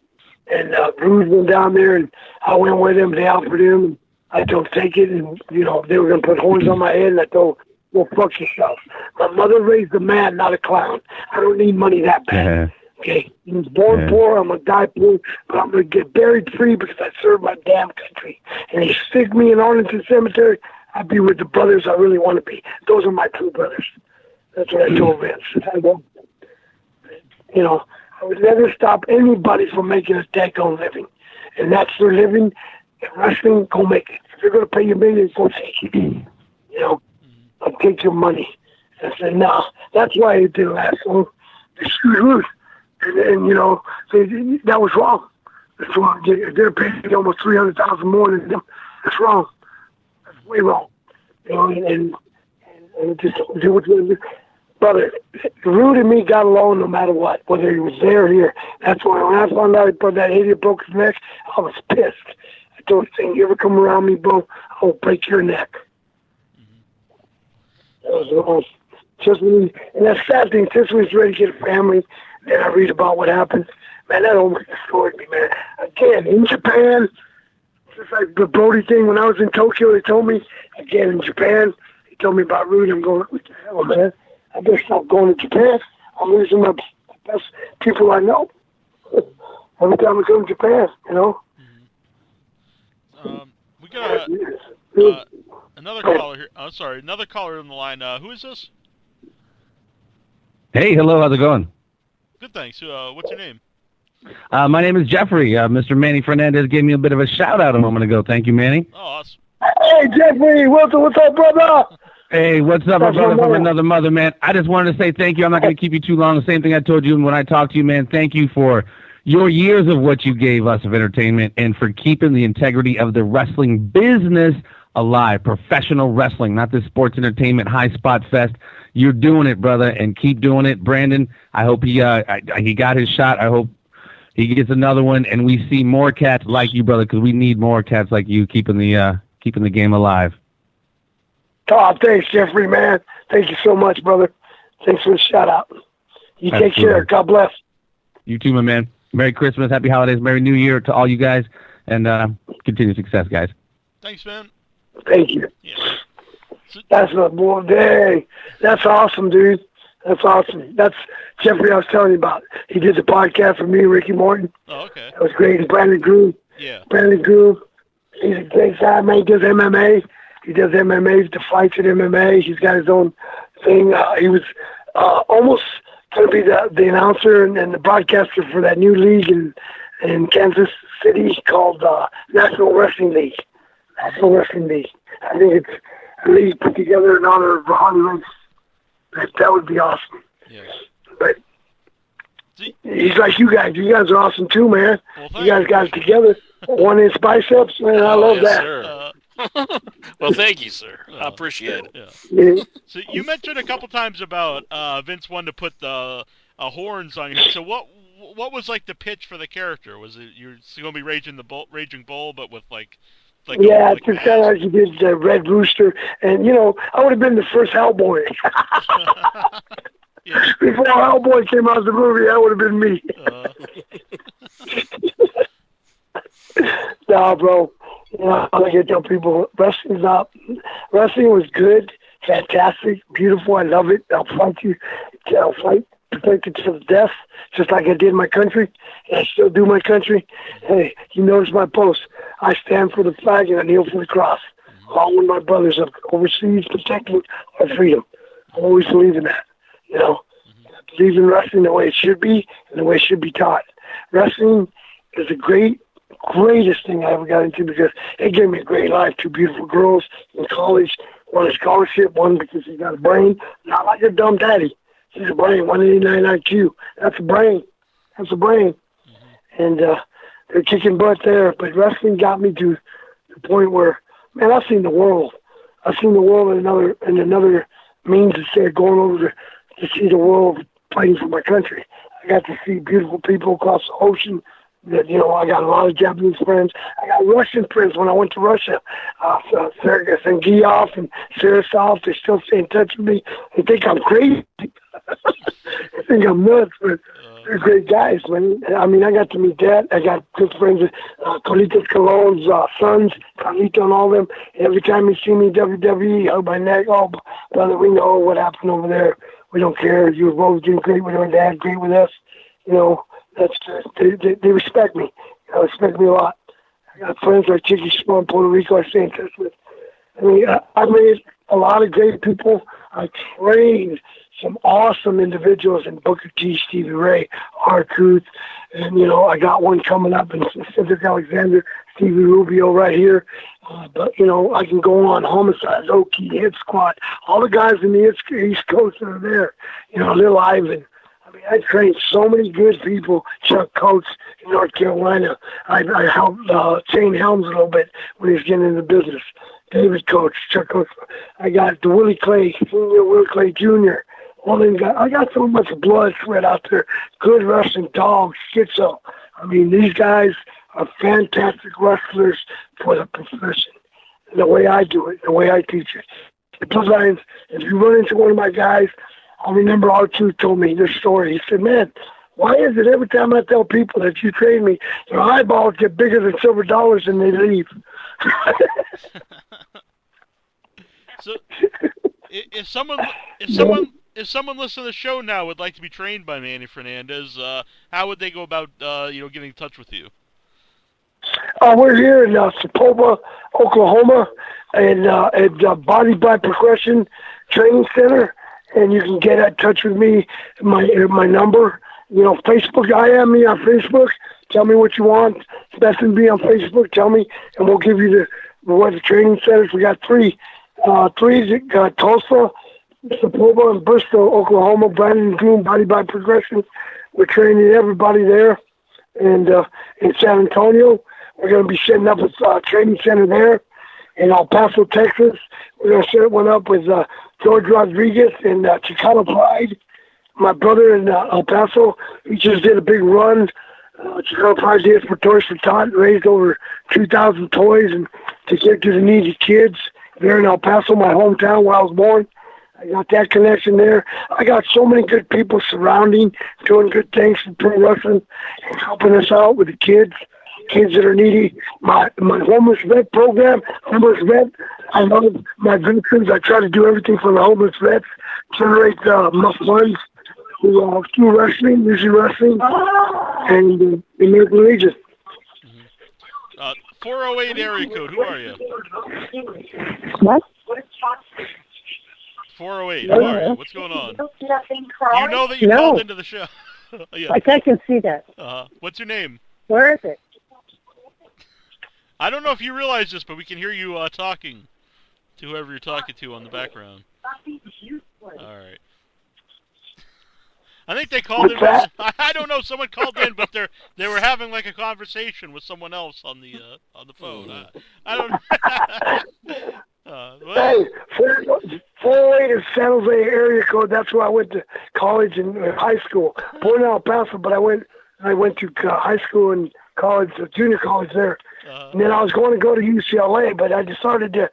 Rude went down there, and I went with him. They offered him, and I told take it. And, they were going to put horns on my head, and I told, well, fuck yourself. My mother raised a man, not a clown. I don't need money that bad. Okay? He was born poor. I'm going to die poor, but I'm going to get buried free because I served my damn country. And they stick me in Arlington Cemetery, I'd be with the brothers I really want to be. Those are my true brothers. That's what I told Vince. I would never stop anybody from making a daggone living. And that's their living. In wrestling, go make it. If you're going to pay your millions, go take it. I'll take your money. I said, no. That's why it did last long. They screwed Ruth. And that was wrong. That's wrong. They're paying almost $300,000 more than them. That's wrong. Way wrong, and just do what you do. Brother, Rude and me got along no matter what, whether he was there or here. That's why when I found out that idiot broke his neck, I was pissed. I told him, "You ever come around me, bro, I'll break your neck." That was wrong. And that sad thing, since we was ready to get a family, then I read about what happened. Man, that almost destroyed me, man. Again, in Japan. Just like the Brody thing, when I was in Tokyo, they told me, again in Japan, he told me about Rude. I'm going, what the hell, man? I better stop going to Japan. I'm losing my best people I know. Every time I go to Japan, We got another caller here. I'm sorry, another caller on the line. Who is this? Hey, hello, how's it going? Good, thanks. What's your name? My name is Jeffrey. Mr. Manny Fernandez gave me a bit of a shout-out a moment ago. Thank you, Manny. Oh, awesome. Hey, Jeffrey, what's up, brother? Hey, what's up, my brother from another mother, man? I just wanted to say thank you. I'm not going to keep you too long. The same thing I told you when I talked to you, man. Thank you for your years of what you gave us of entertainment and for keeping the integrity of the wrestling business alive. Professional wrestling, not this sports entertainment high spot fest. You're doing it, brother, and keep doing it. Brandon, I hope he got his shot. I hope he gets another one, and we see more cats like you, brother, because we need more cats like you keeping the game alive. Oh, thanks, Jeffrey, man. Thank you so much, brother. Thanks for the shout-out. You take care. God bless. You too, my man. Merry Christmas, Happy Holidays, Merry New Year to all you guys, and continued success, guys. Thanks, man. Thank you. Yeah. That's a boy. Dang. That's awesome, dude. That's awesome. That's Jeffrey I was telling you about. He did the podcast for me and Ricky Morton. Oh, okay. That was great. And Brandon Groove. Yeah. Brandon Groove. He's a great guy, man. He does MMA. He does MMA, the fights at MMA. He's got his own thing. He was almost going to be the announcer and the broadcaster for that new league in Kansas City called National Wrestling League. National Wrestling League. I think it's a league put together in honor of Harley Race. That would be awesome. Yeah. But he's like you guys. You guys are awesome too, man. Well, you guys got it together. 1-inch biceps, man. I love that. Sir. Well, thank you, sir. I appreciate it. Yeah. So you mentioned a couple times about Vince wanted to put the horns on your head. So what was like the pitch for the character? Was it you're going to be Raging Bull, but with like yeah, it's just kind of like you did the Red Rooster, and I would have been the first Hellboy. Before Hellboy came out of the movie, that would have been me. Nah, bro. You know, like I tell people, wrestling was good, fantastic, beautiful. I love it. I'll fight you. I'll fight, protect it to the death, just like I did my country, and I still do my country. Hey, you notice my post. I stand for the flag and I kneel for the cross. Along with my brothers overseas protecting our freedom. I always believe in that. You know, I believe in wrestling the way it should be and the way it should be taught. Wrestling is the greatest thing I ever got into because it gave me a great life. 2 beautiful girls in college, one a scholarship, one because she got a brain. Not like her dumb daddy. She's a brain, 189 IQ. That's a brain. That's a brain. And they're kicking butt there. But wrestling got me to the point where, man, I've seen the world. I've seen the world in another means instead of going over to see the world fighting for my country. I got to see beautiful people across the ocean. That, you know, I got a lot of Japanese friends. I got Russian friends when I went to Russia. Sergei Sengiyov and Sarasov, they still stay in touch with me. They think I'm crazy. They think I'm nuts, but they're great guys, man. I mean, I got to meet Dad. I got good friends with Carlitos Colon's sons, Carlito and all them. Every time you see me WWE, hug my neck, oh, brother, we know what happened over there. We don't care. You were both doing great with our dad, great with us. You know, that's they respect me. You know, respect me a lot. I got friends like Chicky Small in Puerto Rico I stay in touch with. I mean, I made a lot of great people. I trained some awesome individuals in Booker T, Stevie Ray, R-Truth, and, you know, I got one coming up in Cedric Alexander, Stevie Rubio right here. But, you know, I can go on, Homicide, Oki, Hit Squad, all the guys in the East Coast that are there. You know, Lil Ivan. I mean, I trained so many good people. Chuck Coates in North Carolina. I helped Shane Helms a little bit when he was getting into business. David Coates, Chuck Coates. I got the Willie Clay, Senior Willie Clay Jr. All them guys. I got so much blood sweat out there. Good wrestling dogs, schizo. I mean, these guys are fantastic wrestlers for the profession. And the way I do it, the way I teach it. Sometimes, if you run into one of my guys, I remember R2 told me this story. He said, man, why is it every time I tell people that you train me, their eyeballs get bigger than silver dollars and they leave? So, if someone listening to the show now would like to be trained by Manny Fernandez, how would they go about getting in touch with you? We're here in Sepulveda, Oklahoma, and at Body by Progression Training Center. And you can get in touch with me, my number. You know, Facebook, I am me on Facebook. Tell me what you want. It's best to be on Facebook. Tell me, and we'll give you the training centers. We got three Tulsa, Sepulveda, and Bristol, Oklahoma. Brandon Green, Body by Progression. We're training everybody there. And in San Antonio, we're going to be setting up a training center there. In El Paso, Texas, we're going to set one up with George Rodriguez and Chicano Pride. My brother in El Paso, he just did a big run. Chicano Pride did for Toys for Tot, raised over 2,000 toys and to give to the needy kids there in El Paso, my hometown where I was born. I got that connection there. I got so many good people surrounding, doing good things in pro wrestling and helping us out with the kids that are needy. My homeless vet program, homeless vet, I love my veterans. I try to do everything for the homeless vets, generate enough funds through wrestling, usually wrestling, and the American Legion. 408 area code, who are you? What? 408, who are you? What's going on? You know that you called into the show. Yeah. I can see that. What's your name? Where is it? I don't know if you realize this, but we can hear you talking to whoever you're talking to on the background. All right. I think they called in. I don't know. Someone called in, but they were having like a conversation with someone else on the phone. I don't know. Hey, 408 is San Jose area code. That's where I went to college and high school. Born in El Paso, but I went to high school and college, junior college there. And then I was going to go to UCLA, but I decided to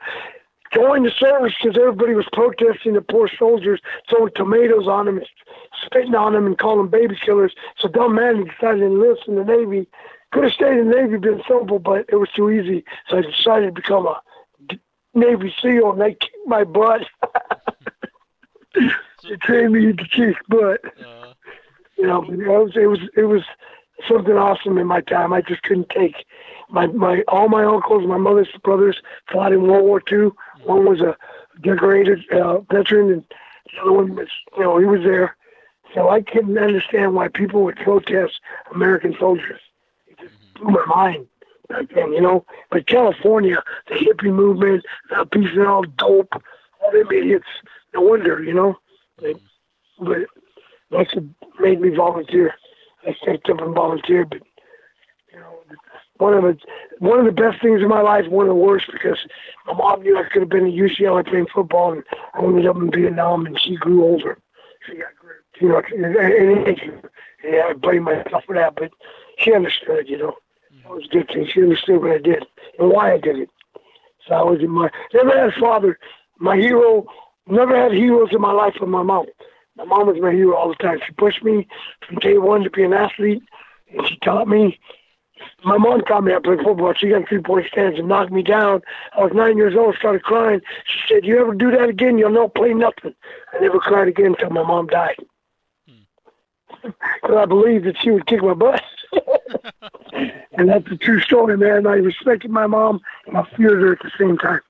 joined the service because everybody was protesting the poor soldiers, throwing tomatoes on them, spitting on them, and calling them baby killers. So dumb Manny decided to enlist in the Navy. Could have stayed in the Navy, been simple, but it was too easy. So I decided to become a Navy SEAL, and they kicked my butt. They trained me to kick butt. You know, it was something awesome in my time. I just couldn't take all my uncles, my mother's brothers fought in World War II. One was a decorated veteran, and the other one was, you know, he was there. So I couldn't understand why people would protest American soldiers. It just blew my mind back then, you know. But California, the hippie movement, peace and all dope, all them idiots, no wonder, you know. But that's what made me volunteer. I stepped up and volunteered, but you know, one of the best things in my life, one of the worst, because my mom knew I could have been at UCLA playing football, and I ended up in Vietnam, and she grew older. She got great, you know, and I blame myself for that, but she understood, you know. That was a good thing. She understood what I did and why I did it. So I was never had a father. My hero, never had heroes in my life but my mom. My mom was my hero all the time. She pushed me from day one to be an athlete, and she taught me. My mom taught me how to play football. She got 3-point stands and knocked me down. I was 9 years old, started crying. She said, "You ever do that again, you'll not play nothing." I never cried again until my mom died. Because I believed that she would kick my butt. And that's a true story, man. I respected my mom, and I feared her at the same time.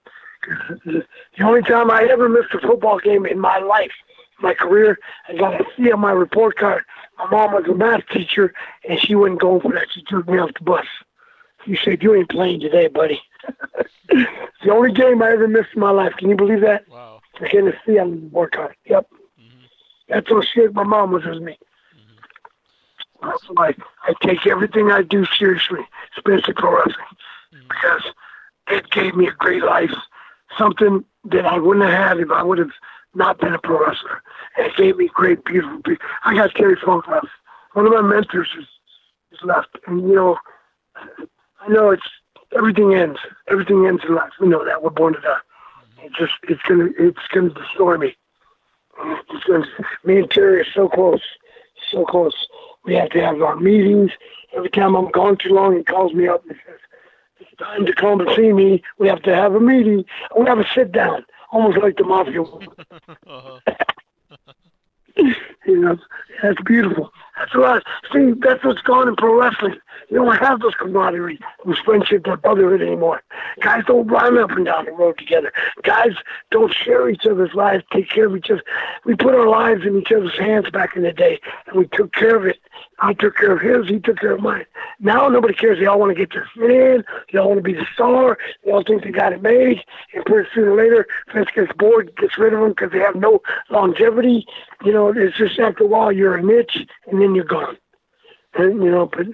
The only time I ever missed a football game in my life, my career, I got a C on my report card. My mom was a math teacher, and she wasn't going for that. She took me off the bus. She said, "You ain't playing today, buddy." It's the only game I ever missed in my life. Can you believe that? Wow. For getting a C on the report card. Yep. Mm-hmm. That's how shit my mom was with me. Mm-hmm. That's why I take everything I do seriously, especially pro wrestling, because it gave me a great life, something that I wouldn't have had if I would have not been a pro wrestler. And it gave me great, beautiful people. I got Terry Funk left. One of my mentors is left. And, you know, I know everything ends. Everything ends in life. We know that. We're born to die. It's gonna destroy me. Me and Terry are so close. So close. We have to have our meetings. Every time I'm gone too long, he calls me up and says, "It's time to come and see me. We have to have a meeting." We have a sit down, almost like the mafia. You know, that's beautiful. That's what that's what's gone in pro wrestling. You don't have those camaraderie, those friendship, that brotherhood anymore. Guys don't run up and down the road together. Guys don't share each other's lives, take care of each other. We put our lives in each other's hands back in the day, and we took care of it. I took care of his, he took care of mine. Now nobody cares. They all want to get their fit in. They all want to be the star. They all think they got it made. And pretty sooner or later, Vince gets bored, gets rid of them because they have no longevity. You know, it's just after a while you're a niche, and then you're gone. And, you know, but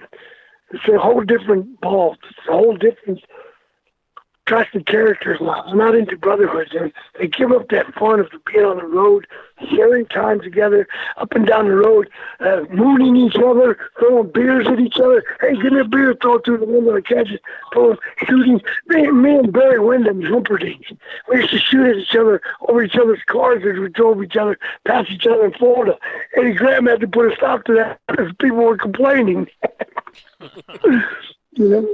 it's a whole different ball. It's a whole different trusted characters now. I'm not into brotherhoods. They give up that fun of being on the road, sharing time together, up and down the road, mooning each other, throwing beers at each other. "Hey, give me a beer," throw it through the window, I catch it, shooting. Me and Barry Windham's Humperdinck. We used to shoot at each other, over each other's cars as we drove each other, past each other in Florida. Eddie Graham had to put a stop to that because people were complaining. You know?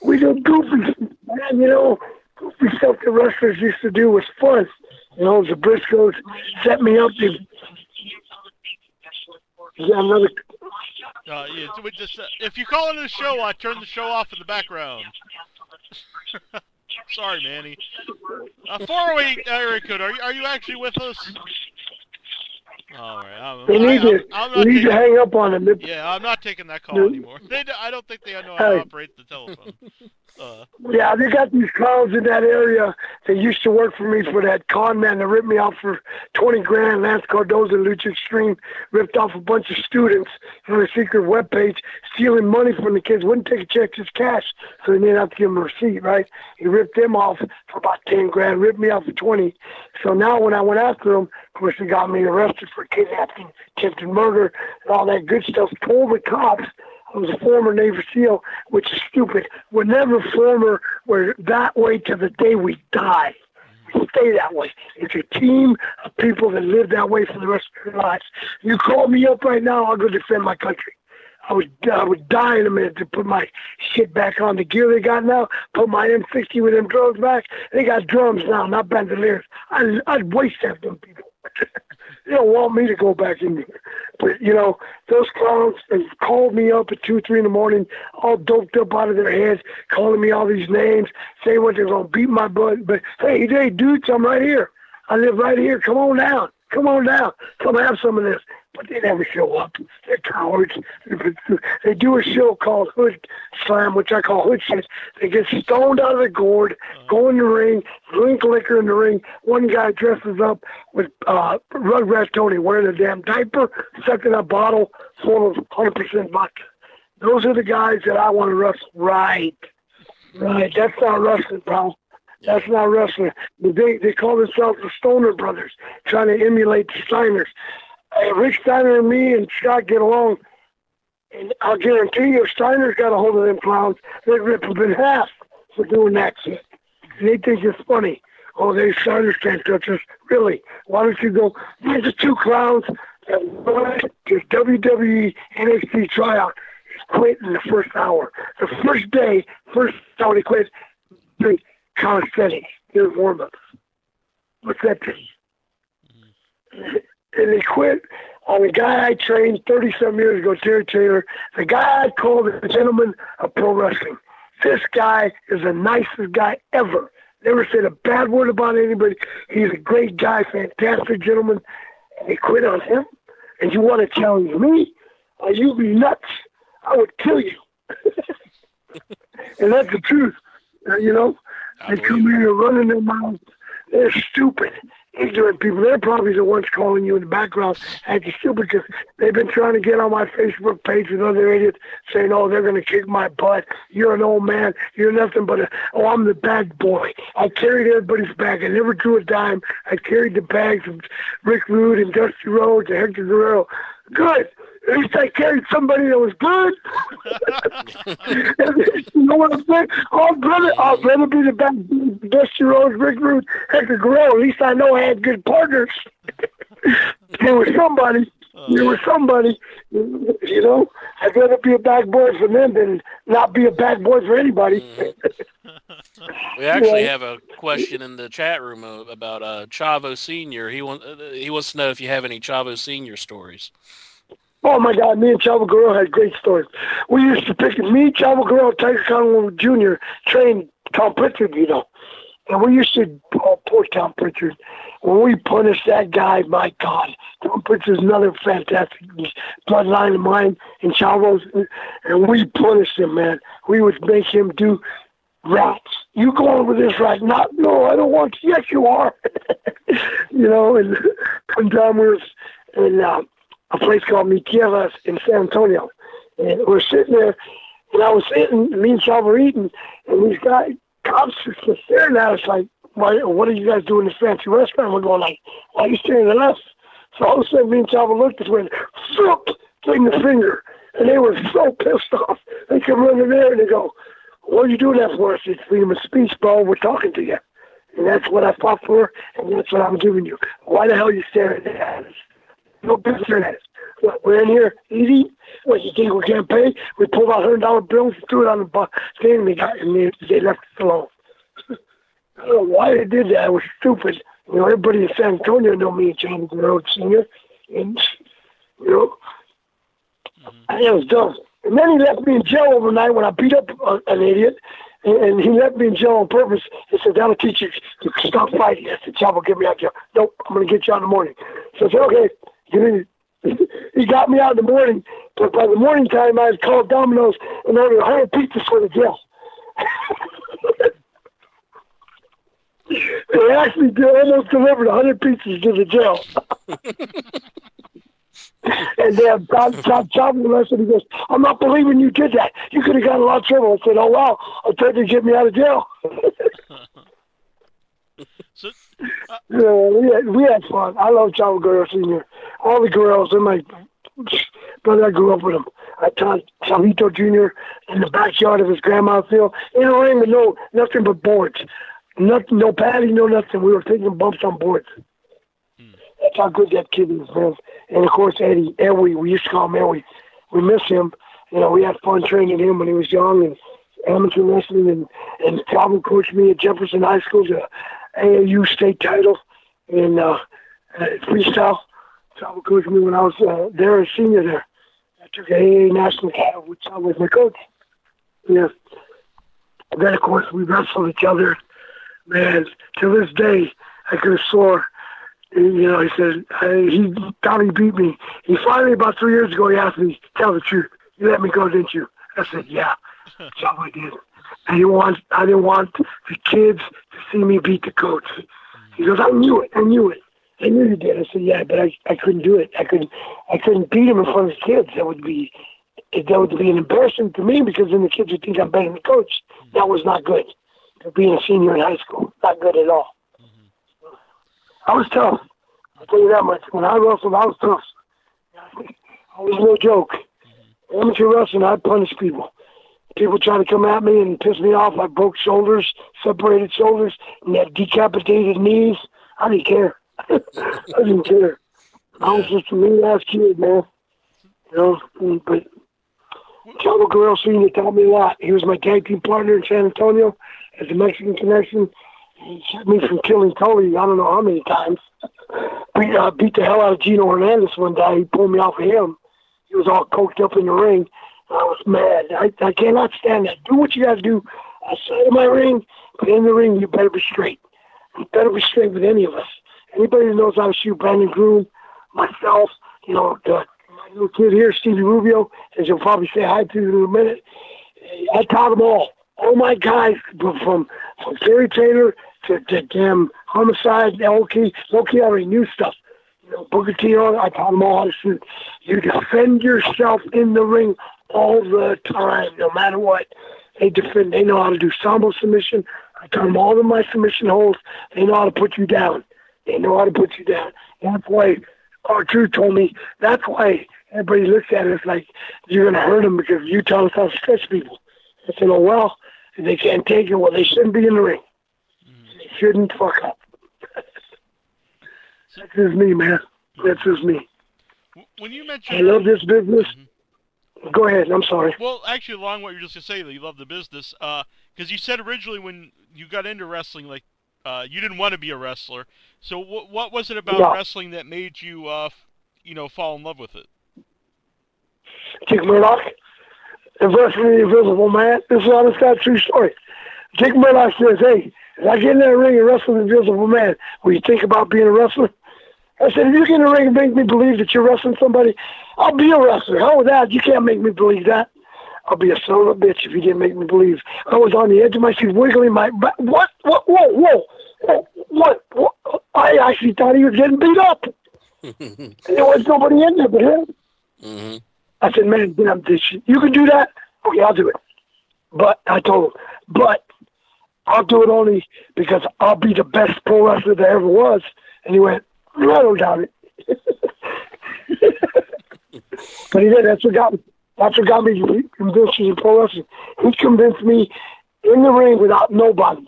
We do goofy, man, you know, goofy stuff the wrestlers used to do was fun. You know, the Briscoes set me up. Another. Yeah, so just, if you call into the show, I turn the show off in the background. Sorry, Manny. 408 area code. Are you actually with us? All right. We need to hang up on them. Yeah, I'm not taking that call anymore. I don't think they know how to operate the telephone. Yeah, they got these clowns in that area that used to work for me for that con man that ripped me off for $20,000. Lance Cardoza, Lucha Extreme, ripped off a bunch of students on a secret webpage, stealing money from the kids. Wouldn't take a check, just cash, so they didn't have to give them a receipt, right? He ripped them off for about $10,000, ripped me off for 20. So now when I went after him, of course, they got me arrested for kidnapping, attempted murder, and all that good stuff. Told the cops I was a former Navy SEAL, which is stupid. We're never former. We're that way to the day we die. We stay that way. It's a team of people that live that way for the rest of their lives. You call me up right now, I'll go defend my country. I would die in a minute to put my shit back on. The gear they got now, put my M60 with them drums back. They got drums now, not bandoliers. I'd waste that them people. They don't want me to go back in there. But, you know, those clowns have called me up at 2, 3 in the morning, all doped up out of their heads, calling me all these names, saying what they're going to beat my butt. But, hey, dudes, I'm right here. I live right here. Come on down. Come on down. Come have some of this. But they never show up. They're cowards. They do a show called Hood Slam, which I call Hood Shit. They get stoned out of the gourd, go in the ring, drink liquor in the ring. One guy dresses up with Rugrat Tony wearing a damn diaper, sucking a bottle full of 100% vodka. Those are the guys that I want to wrestle. Right. That's not wrestling, bro. That's not wrestling. They call themselves the Stoner Brothers, trying to emulate the Steiners. Rick Steiner and me and Scott get along, and I'll guarantee you, if Steiner's got a hold of them clowns, they'd rip them in half for doing that shit. And they think it's funny. Oh, they Steiners can't touch us. Really? Why don't you go? There's the two clowns that went to WWE NXT tryout. Quit in the first hour. The first day, first hour they quit. Drink calisthenics. Their warm-ups. What's that thing? And they quit on a guy I trained 30-some years ago, Terry Taylor, the guy I called the gentleman of pro wrestling. This guy is the nicest guy ever. Never said a bad word about anybody. He's a great guy, fantastic gentleman. And they quit on him? And you want to challenge me? Are you nuts? I would kill you. And that's the truth. You know, they come here running their mouths. They're stupid, ignorant people. They're probably the ones calling you in the background acting stupid because they've been trying to get on my Facebook page with other idiots saying, oh, they're going to kick my butt. You're an old man. You're nothing but I'm the bag boy. I carried everybody's bag. I never drew a dime. I carried the bags of Rick Rude and Dusty Rhodes and Hector Guerrero. Good. At least I carried somebody that was good. You know what I'm saying? I'd rather be the best Dusty Rhodes, Rick Rude, Hector Guerrero. At least I know I had good partners. There was somebody. You know? I'd rather be a bad boy for them than not be a bad boy for anybody. We actually have a question in the chat room about Chavo Sr. He wants to know if you have any Chavo Sr. stories. Oh, my God, me and Chavo Guerrero had great stories. We used to pick me, Chavo Guerrero, Tiger Conway Jr., trained Tom Pritchard, you know. And we used to, poor Tom Pritchard, when we punished that guy, my God, Tom Pritchard's another fantastic bloodline of mine in Chavo's, and we punished him, man. We would make him do rats. You go on with this right? No, I don't want to. Yes, you are. You know, and one time we was in a place called Mi Tierras in San Antonio. And we're sitting there, and I was sitting, me and Chavo were eating, and these cops were staring at us like, what are you guys doing in this fancy restaurant? We're going like, why are you staring at us? So all of a sudden, me and Chavo looked at us and went, fling the finger. And they were so pissed off. They come running there, and they go, what are you doing that for? I said, freedom of speech, bro. We're talking to you. And that's what I fought for, and that's what I'm giving you. Why the hell are you staring at us? No business staring at us. What, we're in here eating? What, you think we can't pay? We pulled out $100 bills and threw it on the stand, and they left us alone. I don't know why they did that. It was stupid. You know, everybody in San Antonio know me and Chavo Guerrero Sr. And, you know, it was dumb. And then he left me in jail overnight when I beat up an idiot. And he left me in jail on purpose. He said, that'll teach you to stop fighting. I said, Chavo, get me out of jail. Nope, I'm going to get you out in the morning. So I said, okay. He got me out in the morning. But by the morning time, I had called Domino's and ordered 100 pizzas for the jail. They actually almost delivered 100 pizzas to the jail. And then Chavo arrested. He goes, I'm not believing you did that. You could have gotten a lot of trouble. I said, oh, wow. I tried to get me out of jail. So, we had fun. I love Chavo Guerrero Sr. All the Guerreros. They're my brother. I grew up with them. I taught Chavito Jr. in the backyard of his grandma's field in a ring with nothing but boards. Nothing, no padding, no nothing. We were taking bumps on boards. That's how good that kid is, man. And of course, Edwin, we used to call him Edwin. We miss him. You know, we had fun training him when he was young and amateur wrestling. And Chavo coached me at Jefferson High School to AAU state title in freestyle. Chavo coached me when I was there, a senior there. I took an AA national title with Chavo was my coach. Yeah. And then, of course, we wrestled each other. Man, to this day, I could have swore. You know, he said, he thought he beat me. He finally, about 3 years ago, he asked me, tell the truth. You let me go, didn't you? I said, yeah. So I did. I didn't want the kids to see me beat the coach. He goes, I knew it. I knew you did. I said, yeah, but I couldn't do it. I couldn't beat him in front of the kids. That would be an embarrassment to me because then the kids would think I'm better than the coach. That was not good. Being a senior in high school, not good at all. I was tough. I'll tell you that much. When I wrestled, I was tough. I was no joke. Amateur wrestling, I punish people. People try to come at me and piss me off. I broke shoulders, separated shoulders, and had decapitated knees. I didn't care. I didn't care. I was just a mean-ass kid, man. You know, but Chavo Guerrero Sr. taught me a lot. He was my tag team partner in San Antonio as a Mexican connection. He kept me from killing Tully, I don't know how many times. Beat the hell out of Gino Hernandez one day. He pulled me off of him. He was all coked up in the ring. I was mad. I cannot stand that. Do what you got to do outside of my ring, but in the ring, you better be straight. You better be straight with any of us. Anybody who knows how to shoot, Brandon Groom, myself, you know, my little kid here, Stevie Rubio, as you'll probably say hi to in a minute. I taught them all. All my guys, from Gary Taylor to damn Homicide, Loki already knew stuff. You know, Booker T, I taught them all how to shoot. You defend yourself in the ring all the time, no matter what. They defend. They know how to do sambo submission. I taught them all of my submission holds. They know how to put you down. They know how to put you down. That's why R-Truth told me, that's why everybody looks at us like you're going to hurt them because you tell us how to stretch people. I said, oh, well, if they can't take it, well, they shouldn't be in the ring. They shouldn't fuck up. That's just me, man. That's just me. When you mentioned... I love this business. Go ahead. I'm sorry. Well, actually, along what you're just going to say, that you love the business, because you said originally when you got into wrestling, like, you didn't want to be a wrestler. So what was it about wrestling that made you, fall in love with it? Dick Murdoch, the wrestling the Invisible Man. This is honest, God's true story. Dick Murdoch says, hey, if I get in that ring and wrestle the Invisible Man, will you think about being a wrestler? I said, if you get in the ring and make me believe that you're wrestling somebody, I'll be a wrestler. Hell with that. You can't make me believe that. I'll be a son of a bitch if you didn't make me believe. I was on the edge of my seat, wiggling my back. What? I actually thought he was getting beat up. And there was nobody in there but him. Mm-hmm. I said, man, damn this shit. You can do that? Okay, I'll do it. But I told him, I'll do it only because I'll be the best pro wrestler there ever was. And he went, I don't doubt it. But he did. That's what got me convinced in pro wrestling. He convinced me in the ring without nobody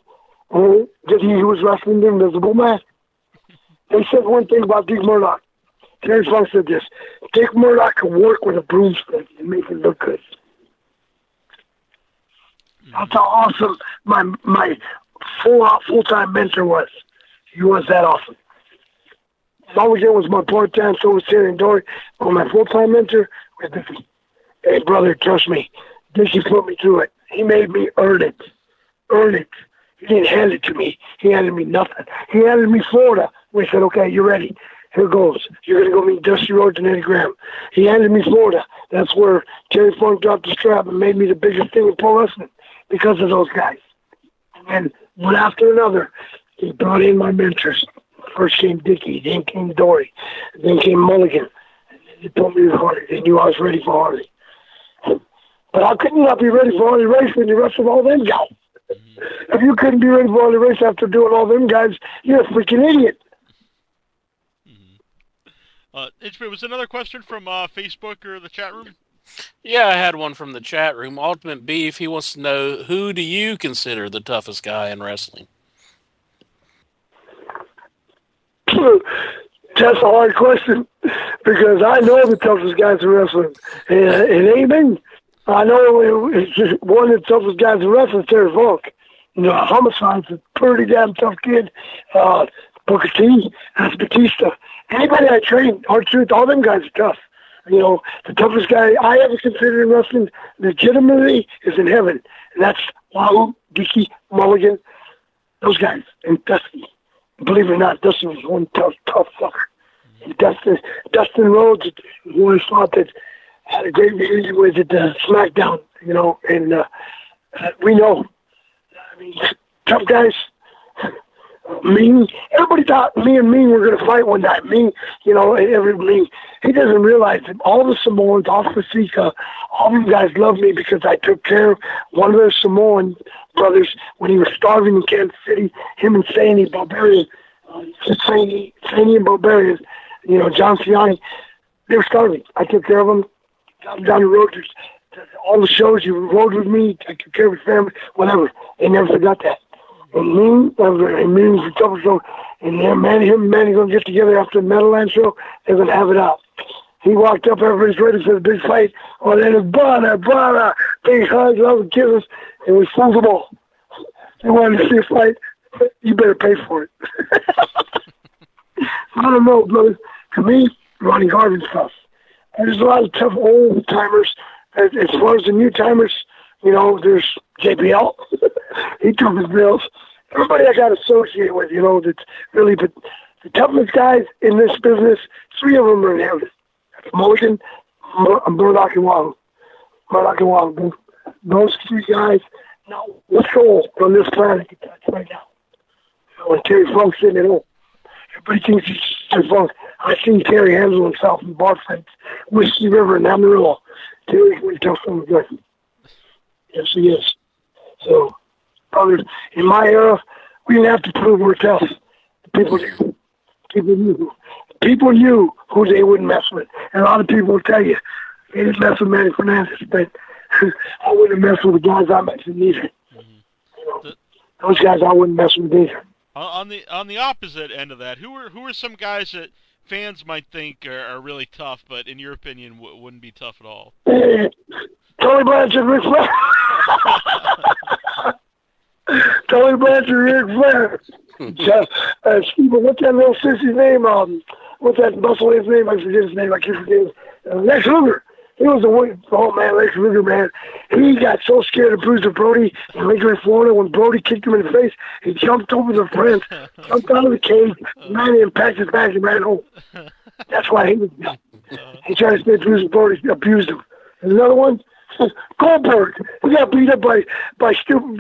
that he was wrestling the Invisible Man. They said one thing about Dick Murdoch. Terry Funk said this. Dick Murdoch can work with a broomstick and make it look good. That's how awesome my full-time mentor was. He was that awesome. Again was my part-time, so was Terry and Dory. But my full-time mentor was Dickie. Hey, brother, trust me. Dickie put me through it. He made me earn it. He didn't hand it to me. He handed me nothing. He handed me Florida. We said, okay, you're ready. Here goes. You're going to go meet Dusty Rhodes and Eddie Graham. He handed me Florida. That's where Terry Funk dropped the strap and made me the biggest thing in pro wrestling because of those guys. And one after another, he brought in my mentors. First came Dickie, then came Dory, then came Mulligan. They told me it was Harley. They knew I was ready for Harley. But how could you not be ready for Harley Race when you wrestled all them guys? If you couldn't be ready for Harley Race after doing all them guys, you're a freaking idiot. Was another question from Facebook or the chat room? Yeah, I had one from the chat room. Ultimate Beef, he wants to know, who do you consider the toughest guy in wrestling? That's a hard question because I know the toughest guys in wrestling. And it ain't me. I know it's just one of the toughest guys in wrestling, Terry Funk. You know, Homicide's a pretty damn tough kid. Booker T, that's Batista. Anybody I train, R-Truth, all them guys are tough. You know, the toughest guy I ever considered in wrestling legitimately is in heaven. And that's Wahoo, Dickey, Mulligan, those guys. And Dusty. Believe it or not, Dusty was one tough fucker. And Dustin Rhodes was one I thought that had a great reunion with at SmackDown, you know, and we know. I mean, tough guys. Mean. Everybody thought me and Mean were going to fight one night. Mean, you know, he doesn't realize that all the Samoans, all Fasika, all these guys love me because I took care of one of their Samoan brothers when he was starving in Kansas City. Him and Saney, Barbarian, Saney and Barbarian, you know, John Ciani, they were starving. I took care of them. Got them down the road. All the shows you rode with me. I took care of his family, whatever. They never forgot that. And Mean was a couple show, and him and Manny gonna get together after the Meadowland show. They're gonna have it out. He walked up, everybody's ready for the big fight. Oh, then it's brother, big hugs, love and kisses, and we flew the ball. They wanted to see a fight. You better pay for it. I don't know, brother. To me, Ronnie Garvin's tough. There's a lot of tough old timers. As far as the new timers, you know, there's JPL. He took his bills. Everybody I got associated with, you know, that's really, but the toughest guys in this business, 3 of them are in heaven. Mulligan, Murdoch, and Wahoo. Murdoch and Wahoo. Those 3 guys, now, what soul on this planet can touch right now? When Terry Funk's sitting at home. Everybody thinks he's Terry Funk. I've seen Terry handle himself in bar fights, Whiskey River and Amarillo. Terry's really tough from the good. Yes, he is. So, brothers, in my era, we didn't have to prove we're tough. People knew. People knew who they wouldn't mess with. And a lot of people will tell you, they didn't mess with Manny Fernandez, but I wouldn't mess with the guys I mentioned either. You know, those guys I wouldn't mess with either. On the opposite end of that, who are some guys that fans might think are really tough, but in your opinion wouldn't be tough at all? Tully, Blanchard, Ric Flair. Tully, Blanchard, Ric Flair. Stephen, what's that little sissy's name? What's that musclehead's name? I forget his name. I can't forget his Lex Luger. He was the one. Oh, man, Lex Luger, man. He got so scared of Bruiser Brody in Lakeland, Florida, when Brody kicked him in the face. He jumped over the fence, jumped out of the cage, ran in, packed his bags, and ran home. That's why he tried to say Bruiser Brody abused him. And another one, Goldberg. He got beat up by stupid.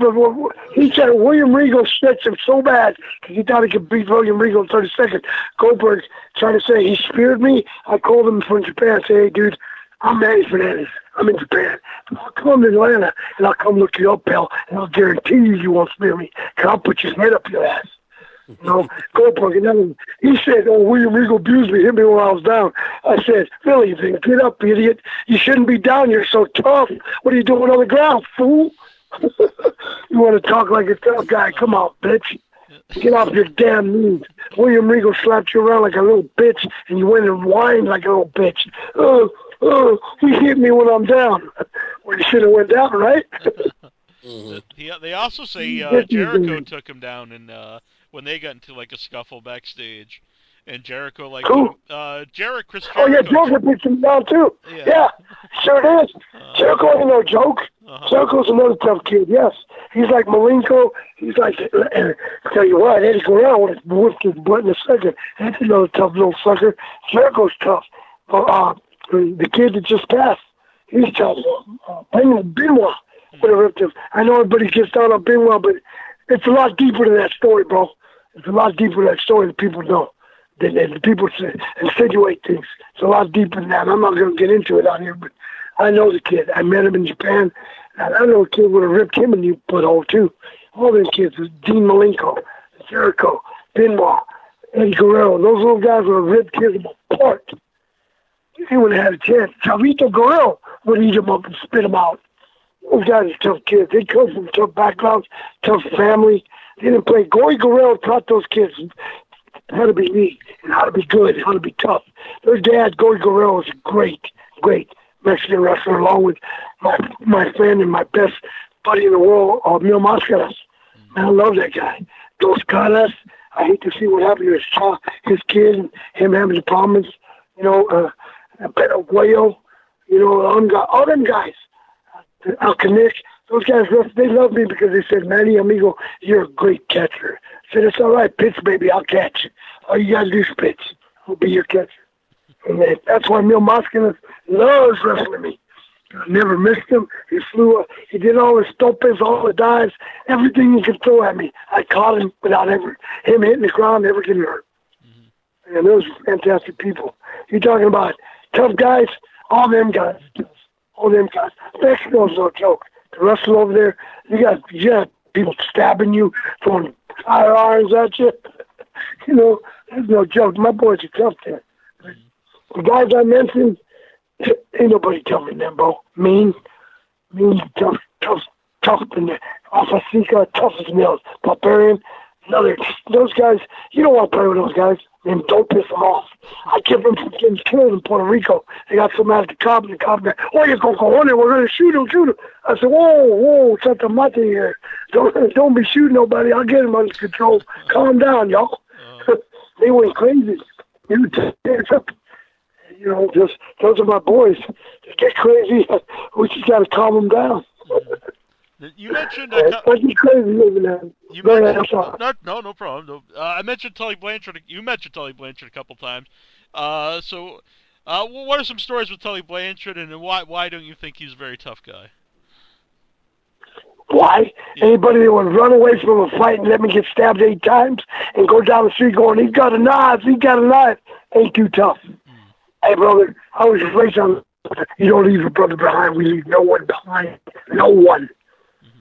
He said William Regal stretched him so bad because he thought he could beat William Regal in 30 seconds. Goldberg trying to say he speared me. I called him from Japan. Say, hey, dude, I'm Manny Fernandez. I'm in Japan. I'll come to Atlanta and I'll come look you up, pal, and I'll guarantee you won't spear me. Cause I'll put your head up your ass. You know, Goldberg, another. He said, "Oh, William Regal abused me, hit me when I was down." I said, "Really? Then get up, idiot! You shouldn't be down. You're so tough. What are you doing on the ground, fool? You want to talk like a tough guy? Come on, bitch! Get off your damn knees." William Regal slapped you around like a little bitch, and you went and whined like a little bitch. He hit me when I'm down. Well, you should have went down, right? They also say Jericho took him down and. When they got into like a scuffle backstage, and Jericho Chris Jericho. Oh yeah, Jericho puts him down too. Yeah, sure is. Jericho ain't no joke. Jericho's another tough kid. Yes, he's like Malenko. He's like, tell you what, Eddie Guerrero would have whipped his butt in a second. That's another tough little sucker. Jericho's tough. The kid that just passed, he's tough. Benoit would have ripped him. I know everybody gets down on Benoit, but it's a lot deeper than that story, bro. It's a lot deeper than that story that people don't. The people insinuate things. It's a lot deeper than that. I'm not going to get into it out here, but I know the kid. I met him in Japan. And I know a kid would have ripped him a new butthole, too. All them kids, Dean Malenko, Jericho, Benoit, Eddie Guerrero. Those little guys would have ripped kids apart. He wouldn't have had a chance. Chavito Guerrero would eat them up and spit them out. Those guys are tough kids. They come from tough backgrounds, tough family. They didn't play. Gory Guerrero taught those kids how to be me and how to be good and how to be tough. Their dad, Chavo Guerrero, is a great Mexican wrestler, along with my friend and my best buddy in the world, Mil Máscaras. Man, I love that guy. Dos Caras, I hate to see what happened to his kid and him having the problems. Pedro Guayo, all them guys. Alcanic, those guys, they love me because they said, Manny, amigo, you're a great catcher. I said, it's all right, pitch, baby, I'll catch. All you got to do is pitch. I'll be your catcher. And that's why Mil Máscaras loves wrestling me. I never missed him. He did all his topes, all the dives, everything he could throw at me. I caught him without him hitting the ground, never getting hurt. And those fantastic people. You're talking about tough guys, all them guys. Mexico's no joke. To wrestle over there, you got people stabbing you, throwing firearms at you. There's no joke. My boys are tough there. The guys I mentioned, ain't nobody telling them, bro. Mean, tough, and Alphaseca, tough as nails. Barbarian, those guys, you don't want to play with those guys. And don't piss them off. I kept them from getting killed in Puerto Rico. They got so mad at the cop, and the cop said, you're going to go on there, we're going to shoot him. I said, whoa, Santa Mate here. Don't be shooting nobody. I'll get him under control. Calm down, y'all. They went crazy. Those are my boys. They get crazy. We just got to calm them down. You mentioned crazy living there. No problem. No. I mentioned Tully Blanchard. You mentioned Tully Blanchard a couple times. What are some stories with Tully Blanchard, and why don't you think he's a very tough guy? Why? Yeah. Anybody that would run away from a fight and let me get stabbed 8 times and go down the street going, he's got a knife, ain't too tough. Hey, brother, I was raised on, you don't leave a brother behind. We leave no one behind. No one.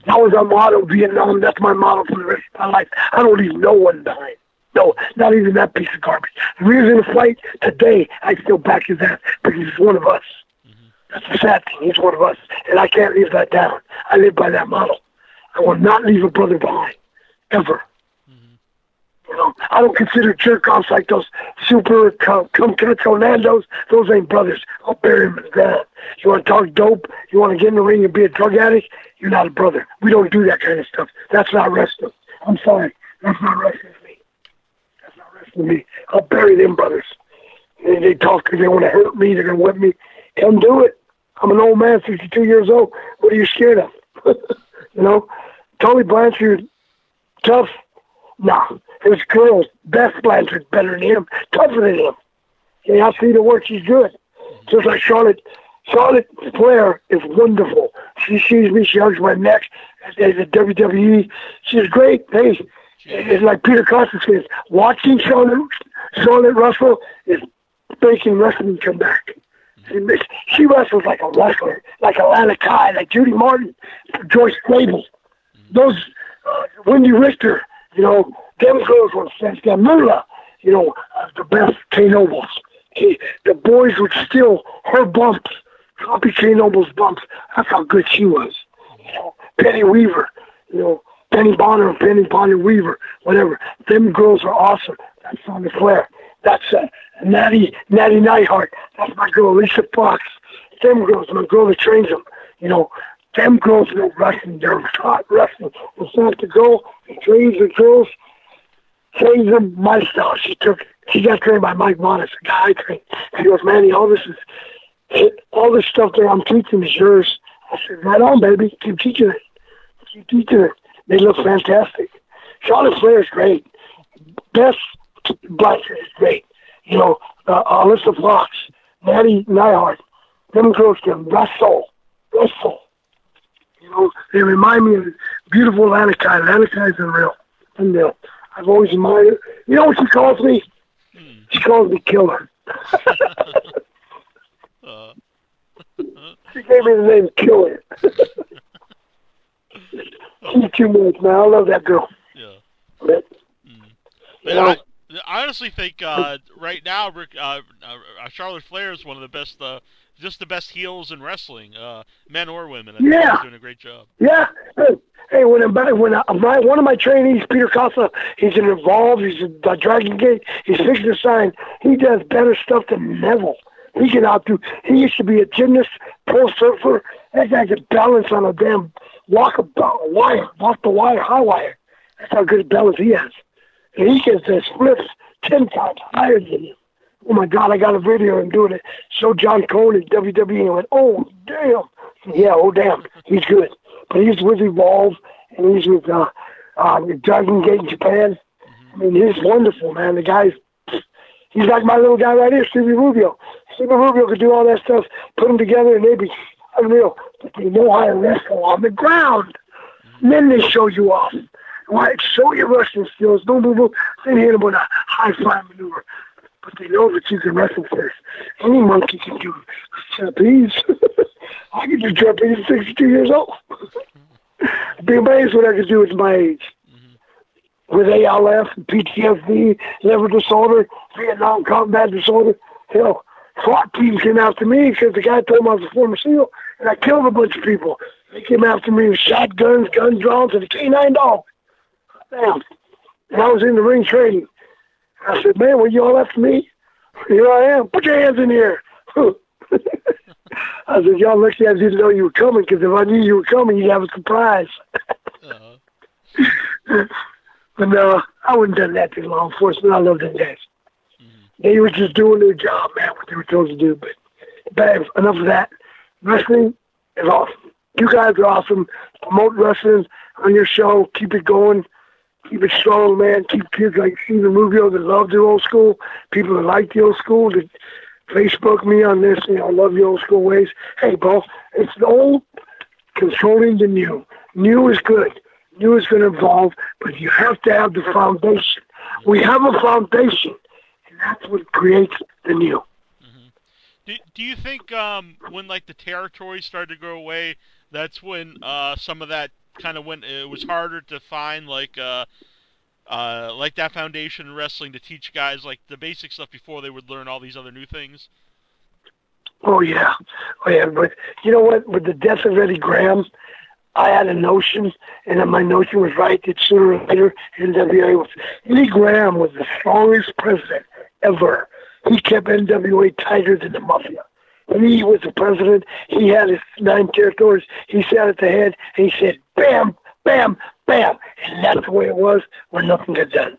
That was our motto, Vietnam. That's my motto for the rest of my life. I don't leave no one behind. No, not even that piece of garbage. If we was in a fight today, I'd still back his ass because he's one of us. That's the sad thing. He's one of us. And I can't leave that down. I live by that motto. I will not leave a brother behind. Ever. I don't consider jerk-offs like those super Nandos. Those ain't brothers. I'll bury them in the ground. You want to talk dope? You want to get in the ring and be a drug addict? You're not a brother. We don't do that kind of stuff. That's not wrestling. I'm sorry. That's not wrestling me. I'll bury them brothers. And they talk because they want to hurt me. They're going to whip me. Come do it. I'm an old man, 62 years old. What are you scared of? Tully Blanchard, tough. No, his girls, Beth Blanchard's better than him, tougher than him. Yeah, I see the work she's good. Just like Charlotte Flair is wonderful. She sees me, she hugs my neck at the WWE. She's great. Hey, it's like Peter Costa says, watching Charlotte Russell is making wrestling come back. She wrestles like a wrestler, like Alana Kai, like Judy Martin, Joyce Grable. Those, Wendy Richter, them girls were sense. That Mula, the best K Nobles. The boys would steal her bumps, copy K Noble's bumps. That's how good she was. Penny Weaver, Penny Bonner and Penny Bonner Weaver, whatever. Them girls are awesome. That's Sonya Flair. That's Natty Neidhart. That's my girl, Lisa Fox. Them girls, my girl that trains them. Them girls know wrestling. They're taught wrestling. It's not the girl that trains the girls. Trains them my style. She got trained by Mike Monis, the guy I trained. He goes, Manny, all this stuff that I'm teaching is yours. I said, right on, baby. Keep teaching it. They look fantastic. Charlotte Flair is great. Best Blanchard is great. Alyssa Fox, Natty Neidhart. Them girls can wrestle. They remind me of beautiful Lanakai. Lanakai is unreal. I've always admired her. You know what she calls me? She calls me Killer. She gave me the name Killer. She's too much, man. I love that girl. Yeah. I honestly think right now, Charlotte Flair is one of the best, just the best heels in wrestling, men or women. I think she's doing a great job. Yeah. Hey, one of my trainees, Peter Costa, he's in Evolve, he's in Dragon Gate, he's fixing the sign. He does better stuff than Neville. He can outdo. He used to be a gymnast, pro surfer. That guy could balance on a damn walk the wire, high wire. That's how good a balance he has. And he gets his flips 10 times higher than him. Oh my God, I got a video of him doing it. So John Cone at WWE and went, oh damn. Yeah, oh damn, he's good. But he's with Evolve, and he's with Dragon Gate in Japan. I mean, he's wonderful, man. The guy's, he's like my little guy right here, Stevie Rubio. Stevie Rubio could do all that stuff, put them together, and they'd be unreal. But they know how to wrestle on the ground. And then they show you off. Why? Show your wrestling skills. Boom, boom, boom. Then hit them with a high-fly maneuver. But they know that you can wrestle first. Any monkey can do trapeze. I can do trapeze at 62 years old. Be amazed what I could do at my age. With ALF, PTSD, liver disorder, Vietnam combat disorder. Hell, SWAT team came after me because the guy told me I was a former SEAL, and I killed a bunch of people. They came after me with shotguns, gun draws, and a K9 dog. Damn. And I was in the ring training. I said, man, were you all after me? Here I am. Put your hands in the air. I said, y'all lucky I didn't know you were coming, because if I knew you were coming, you'd have a surprise. But no, I wouldn't have done that to law enforcement. I love them guys. They were just doing their job, man, what they were supposed to do. But enough of that. Wrestling is awesome. You guys are awesome. Promote wrestling on your show. Keep it going. Keep it strong, man. Keep kids like Stevie Rubio that love the old school. People that like the old school that Facebook me on this. You know, love the old school ways. Hey, bro, it's the old controlling the new. New is good. New is going to evolve, but you have to have the foundation. We have a foundation, and that's what creates the new. Do you think when like the territories started to go away, that's when some of that kind of went? It was harder to find like that foundation in wrestling to teach guys like the basic stuff before they would learn all these other new things. Oh yeah. But you know what? With the death of Eddie Graham, I had a notion, and my notion was right, that sooner or later, NWA was... Eddie Graham was the strongest president ever. He kept NWA tighter than the Mafia. When he was the president, he had his 9 territories. He sat at the head, and he said, bam, bam, bam. And that's the way it was when nothing got done.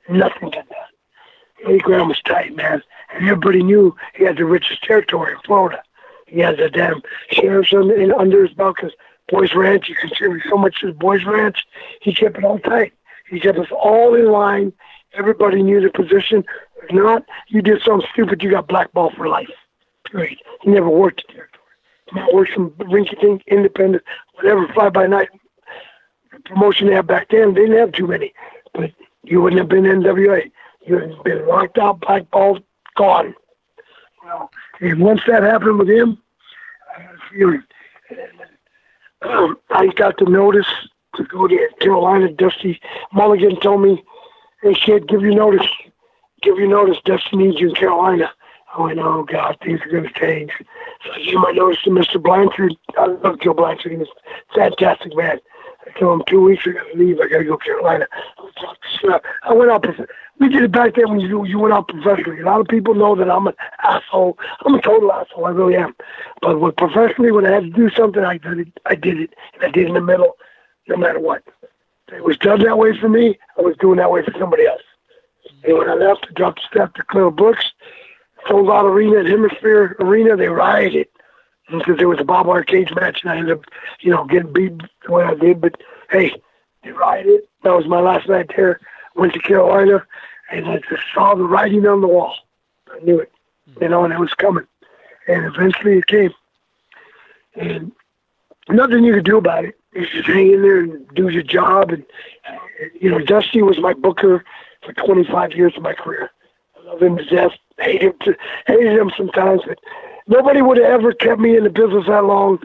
Nothing got done. Eddie Graham was tight, man. And everybody knew he had the richest territory in Florida. He had the damn sheriffs under his belt, because Boys Ranch, you contribute so much to the Boys Ranch. He kept it all tight. He kept us all in line. Everybody knew the position. If not, you did something stupid, you got blackballed for life. Period. He never worked the territory. He never worked some rinky-dink, independent, whatever, fly-by-night promotion they had back then. They didn't have too many. But you wouldn't have been NWA. You would have been locked out, blackballed, gone. Well, and once that happened with him, I had a feeling. I got the notice to go to Carolina. Dusty Mulligan told me, hey, kid, give your notice. Give your notice. Dusty needs you in Carolina. I went, oh, God, things are going to change. So I gave my notice to Mr. Blanchard. I love Joe Blanchard. He was a fantastic man. I told him 2 weeks I got to leave. I got to go to Carolina. I went out. We did it back then when you went out professionally. A lot of people know that I'm an asshole. I'm a total asshole. I really am. But professionally, when I had to do something, I did it. And I did it in the middle, no matter what. It was done that way for me. I was doing that way for somebody else. And when I left, I dropped the step to Clear Brooks. Sold out arena at Hemisphere Arena. They rioted because there was a barbed wire cage match, and I ended up, getting beat the way I did. But hey, they rioted. That was my last night there. Went to Carolina, and I just saw the writing on the wall. I knew it, and it was coming. And eventually it came. And nothing you could do about it. You just hang in there and do your job. And, Dusty was my booker for 25 years of my career. I love him to death. Hated him sometimes, but nobody would have ever kept me in the business that long.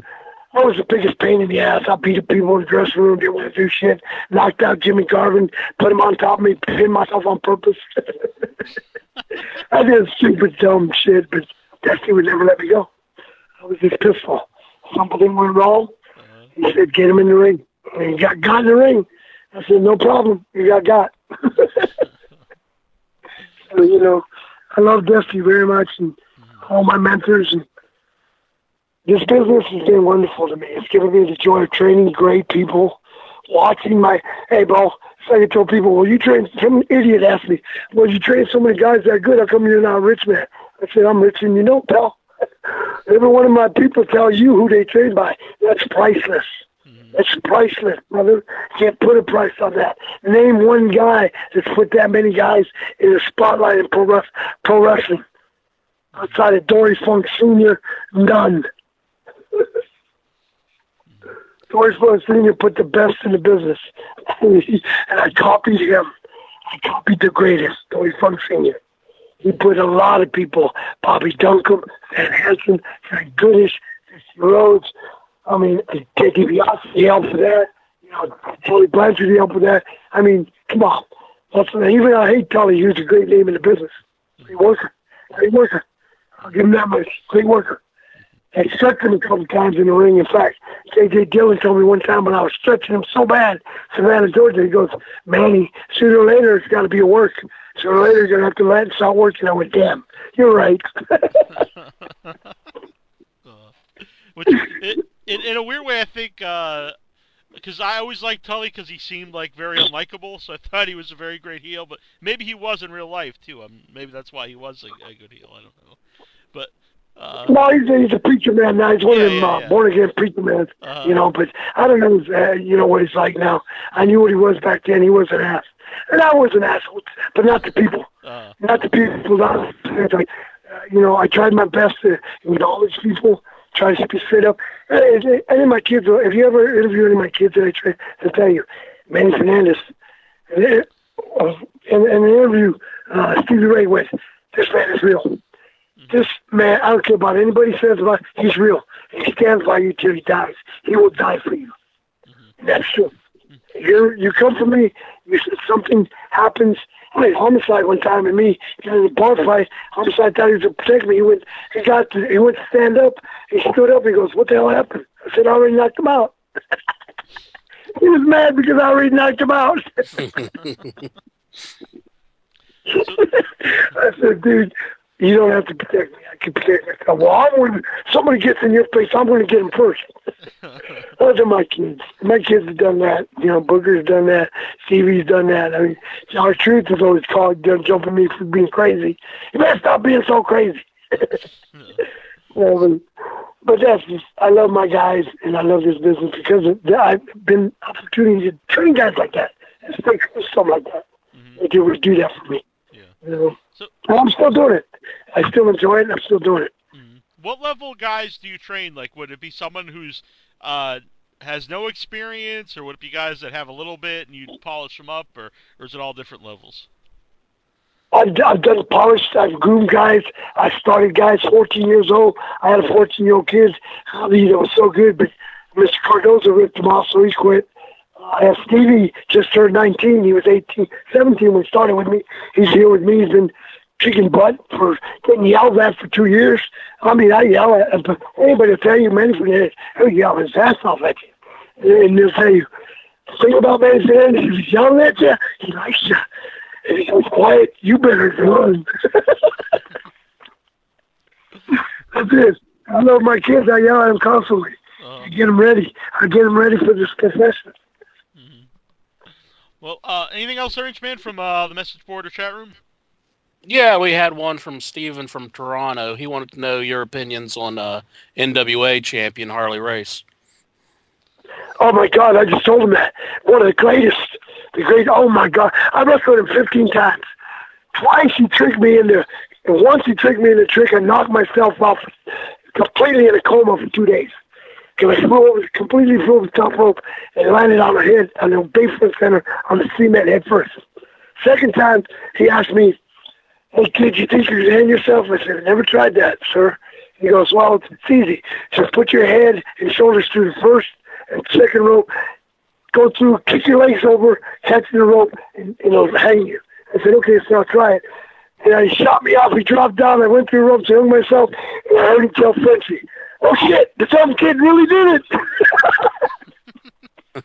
I was the biggest pain in the ass. I beat up people in the dressing room, didn't want to do shit, knocked out Jimmy Garvin, put him on top of me, pinned myself on purpose. I did stupid, dumb shit, but Dusty would never let me go. I was just pissed off. Something went wrong. He said, get him in the ring. And he got in the ring. I said, no problem. You got. So, you know, I love Dusty very much and all my mentors. And this business has been wonderful to me. It's given me the joy of training great people, watching hey, bro, it's like I told people, well, you train, some idiot asked me, well, you train so many guys that good, how come you're not a rich man? I said, I'm rich and you know, pal. Every one of my people tell you who they train by. That's priceless. That's priceless, brother. Can't put a price on that. Name one guy that's put that many guys in the spotlight in pro wrestling. Outside of Dory Funk Sr., none. Dory Funk Sr. put the best in the business. And I copied him. I copied the greatest, Dory Funk Sr. He put a lot of people, Bobby Duncombe, Van Hansen, Frank Goodish, Rhodes. I mean, Ted DiBiase, he helped with that. You know, Tully Blanchard, he helped with that. I mean, come on. Even I hate Tully, he was a great name in the business. Great worker. I'll give him that much. Great worker. I stretched him a couple times in the ring. In fact, J.J. Dillon told me one time when I was stretching him so bad, Savannah, Georgia, he goes, Manny, sooner or later it's got to be a work. Sooner or later you're going to have to let it start working. I went, damn, you're right. Which, in a weird way, I think, because I always liked Tully because he seemed like very unlikable, so I thought he was a very great heel, but maybe he was in real life, too. Maybe that's why he was a good heel. I don't know. But... no, he's a preacher man now. He's one of them born-again preacher men, you know, but I don't know, you know, what he's like now. I knew what he was back then. He was an ass. And I was an asshole, but not the people. Not the people. You know, I tried my best to acknowledge people, try to be straight up. Any of my kids, if you ever interview any of my kids that I train, they'll tell you, Manny Fernandez, in an interview, Stevie Ray went, this man is real. This man, I don't care about anybody says about it, he's real. He stands by you till he dies. He will die for you. And that's true. You come for me, something happens. I mean, Homicide one time and me, in a bar fight, Homicide thought he was going to protect me. He went to stand up. He stood up. He goes, what the hell happened? I said, I already knocked him out. He was mad because I already knocked him out. I said, dude, you don't have to protect me. I can protect myself. Well, somebody gets in your face, I'm going to get him first. Those are my kids. My kids have done that. You know, Booger's done that. Stevie's done that. I mean, our truth is always called jumping me for being crazy. You better stop being so crazy. But that's just, I love my guys, and I love this business because I've been opportunity to train guys like that and stay something like that. They would do that for me. Yeah. You know? And I'm still doing it. I still enjoy it, and I'm still doing it. What level guys do you train? Like, would it be someone who's has no experience, or would it be guys that have a little bit and you polish them up, or is it all different levels? I've done polished. I've groomed guys. I started guys 14 years old. I had a 14-year-old kid. He was so good, but Mr. Cardozo ripped him off, so he quit. I have Stevie just turned 19. He was 17 when he started with me. He's here with me. He's been kicking butt for getting yelled at for 2 years. I mean, I yell at him, but anybody will tell you, Manny Fernandez, he'll yell his ass off at you. And they'll tell you, the thing about Manny Fernandez, if he's yelling at you, he likes you. If he goes quiet, you better run. That's it. I love my kids. I yell at them constantly. I get them ready. I get them ready for this confession. Well, anything else, Orange Man, from the message board or chat room? Yeah, we had one from Steven from Toronto. He wanted to know your opinions on NWA champion Harley Race. Oh, my God, I just told him that. One of the greatest. Oh, my God. I wrestled him 15 times. Twice he tricked me into, and once he tricked me into the trick, I knocked myself off completely in a coma for 2 days. Because I completely flew over the top rope and landed on my head on the basement center on the cement head first. Second time, he asked me, hey, kid, you think you can hand yourself? I said, I never tried that, sir. He goes, well, it's easy. Just put your head and shoulders through the first and second rope, go through, kick your legs over, catch the rope, and it'll hang you. I said, okay, so I'll try it. And he shot me off. He dropped down. I went through the ropes, I hung myself, and I heard him tell Frenchie, oh, shit, the dumb kid really did it.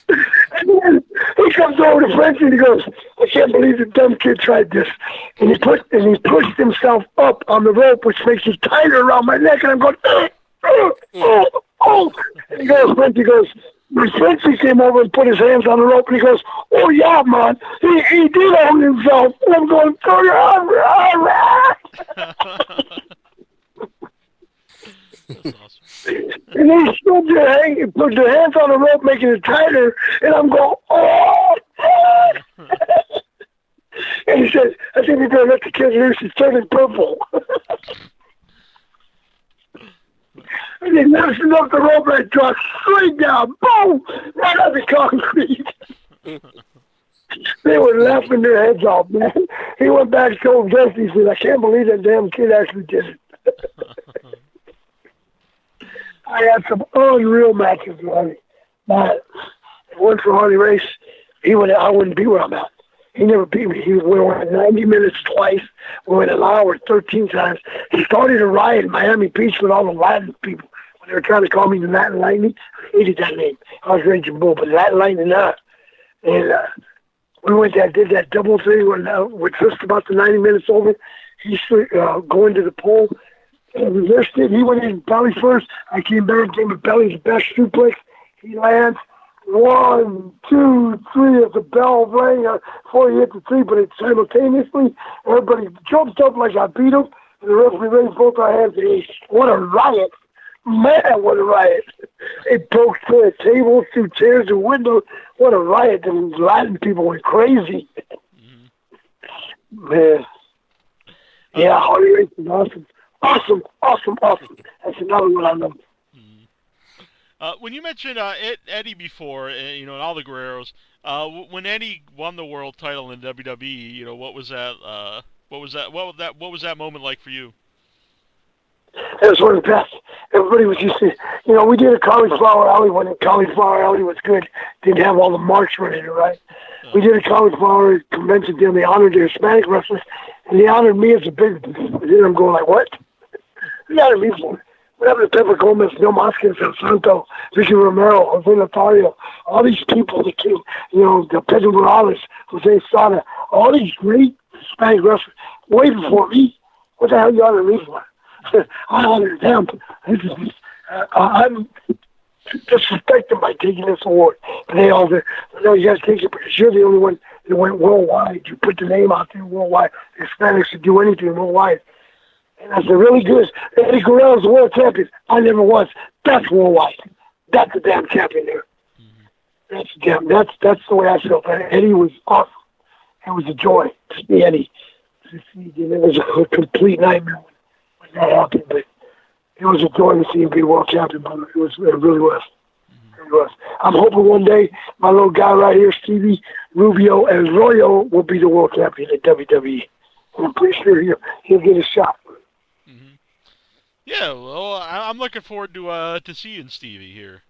And then he comes over to Frenchie and he goes, I can't believe the dumb kid tried this. And he pushed himself up on the rope, which makes it tighter around my neck. And I'm going, oh. And he goes, Frenchie goes, when Frenchie came over and put his hands on the rope, and he goes, oh, yeah, man, he did own himself. And I'm going, That's awesome. and they stood there and put their hands on the rope, making it tighter, and I'm going, oh! And he said, I think we're going to let the kid loose. He's turning purple. And they loosened up the rope and I dropped straight down, boom, right on the concrete. They were laughing their heads off, man. He went back and told Dusty, he said, I can't believe that damn kid actually did it. I had some unreal matches with Harley. But if it weren't for Harley Race, I wouldn't be where I'm at. He never beat me. We went 90 minutes twice. We went an hour 13 times. He started a riot in Miami Beach with all the Latin people. When they were trying to call me the Latin Lightning, I hated that name. I was Raging Bull, but Latin Lightning not. And we went there, did that double thing with just about the 90 minutes over. He's going to the pole. Reversed it. He went in belly first. I came back, gave him belly the best suplex. He lands. 1, 2, 3 as the bell rang before he hit the 3, but it simultaneously, everybody jumps up like I beat him, and the referee raised both our hands, and what a riot. Man, what a riot. It broke through tables, through chairs and windows. What a riot. The Latin people went crazy. Man. Yeah, Harley Race is awesome. Awesome. That's another one I love. When you mentioned Eddie before, and all the Guerreros, when Eddie won the world title in WWE, what was that? What was that moment like for you? It was one of the best. Everybody was used to, we did a Cauliflower Alley when Cauliflower Alley was good. Didn't have all the marks running it, right? We did a Cauliflower convention deal. They honored the Hispanic wrestlers, and they honored me as a big. And then I'm going like, what? They honored me for it. What happened to Pepper Gomez, Neil Moskins, El Santo, Vicky Romero, Jose Lothario, all these people that came, the Pedro Morales, Jose Sada, all these great Hispanic wrestlers way before me. What the hell you honored me for? I honored them. I'm disrespecting by taking this award. And they all said, no, you got to take it because you're the only one that went worldwide. You put the name out there worldwide. The Hispanics could do anything worldwide. And I said, really good. Eddie Guerrero's the world champion. I never was. That's worldwide. That's the damn champion there. That's the way I felt. Eddie was awesome. It was a joy to see Eddie. It was a complete nightmare when that happened, but it was a joy to see him be world champion, brother. It really was. It was. I'm hoping one day my little guy right here, Stevie Rubio and Royo, will be the world champion at WWE. I'm pretty sure he'll get a shot. Yeah, well, I'm looking forward to seeing Stevie here.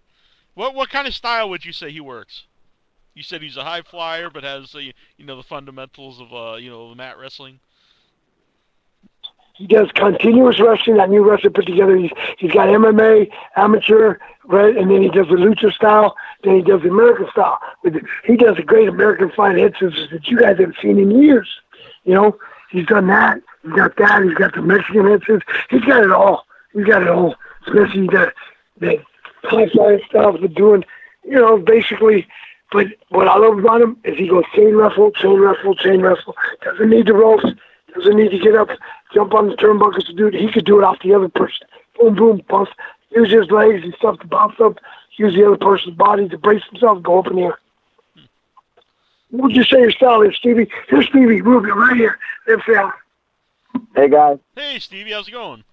What kind of style would you say he works? You said he's a high flyer, but has the fundamentals of the mat wrestling. He does continuous wrestling. That new wrestler put together. He's got MMA, amateur, right, and then he does the lucha style. Then he does the American style. He does a great American flying head scissors that you guys haven't seen in years. He's done that. He's got that. He's got the Mexican head scissors. He's got it all. Especially the high flying styles of doing, basically. But what I love about him is he goes chain wrestle. Doesn't need the ropes. Doesn't need to get up, jump on the turnbuckles to do it. He could do it off the other person. Boom, boom, bump. Use his legs and stuff to bounce up. Use the other person's body to brace himself and go up in the air. What would you say your style is, Stevie? Here's Stevie Rubio right here. Hey, guys. Hey, Stevie, how's it going?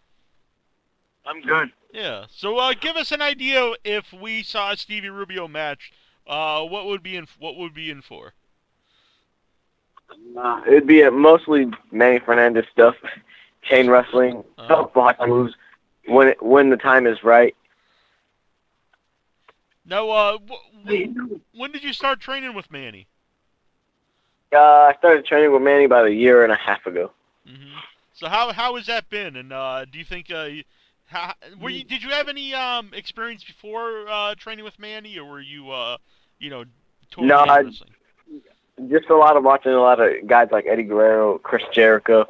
I'm good. Yeah. So, give us an idea if we saw a Stevie Rubio match. What would be in for? It'd be mostly Manny Fernandez stuff, chain wrestling, tough block moves when the time is right. Now, when did you start training with Manny? I started training with Manny about a year and a half ago. So how has that been? And do you think Did you have any experience before training with Manny, or were you totally No, wrestling? just watching a lot of guys like Eddie Guerrero, Chris Jericho.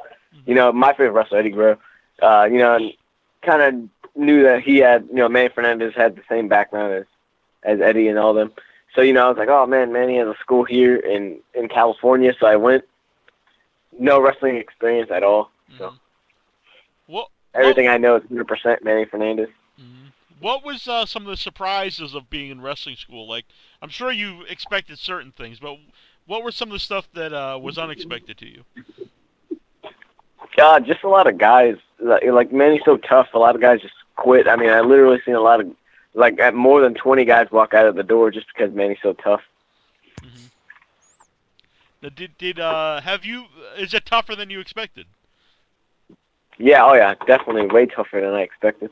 My favorite wrestler, Eddie Guerrero. And kind of knew that he had, Manny Fernandez had the same background as Eddie and all them. So, I was like, oh, man, Manny has a school here in California. So I went. No wrestling experience at all. So everything I know is 100% Manny Fernandez. What was some of the surprises of being in wrestling school? Like, I'm sure you expected certain things, but what were some of the stuff that was unexpected to you? Just a lot of guys. Like Manny's so tough, a lot of guys just quit. I mean, I literally seen a lot of, more than 20 guys walk out of the door just because Manny's so tough. Is it tougher than you expected? Yeah, oh yeah, definitely way tougher than I expected.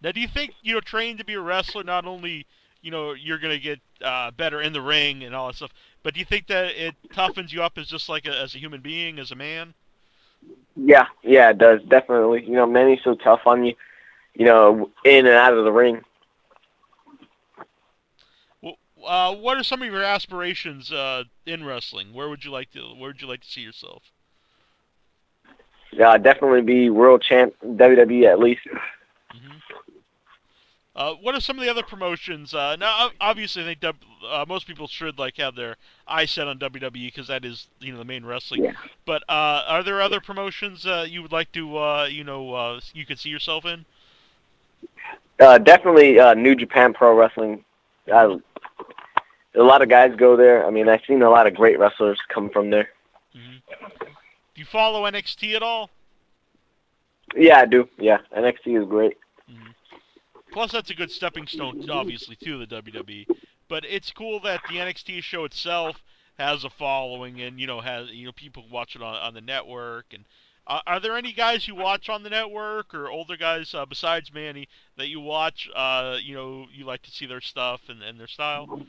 Now, do you think, training to be a wrestler, not only, you're going to get better in the ring and all that stuff, but do you think that it toughens you up as just like as a human being, as a man? Yeah, it does, definitely. Manny's so tough on you, in and out of the ring. What are some of your aspirations in wrestling? Where would you like to see yourself? Yeah, definitely be world champ, WWE at least. What are some of the other promotions? Now, obviously, I think most people should have their eyes set on WWE because that is the main wrestling. Yeah. But are there other promotions you would like to you could see yourself in? Definitely New Japan Pro Wrestling. A lot of guys go there. I mean, I've seen a lot of great wrestlers come from there. Do you follow NXT at all? Yeah, I do. Yeah, NXT is great. Plus, that's a good stepping stone, obviously, to the WWE. But it's cool that the NXT show itself has a following, and has people watch it on the network. And are there any guys you watch on the network, or older guys besides Manny that you watch? You like to see their stuff and their style.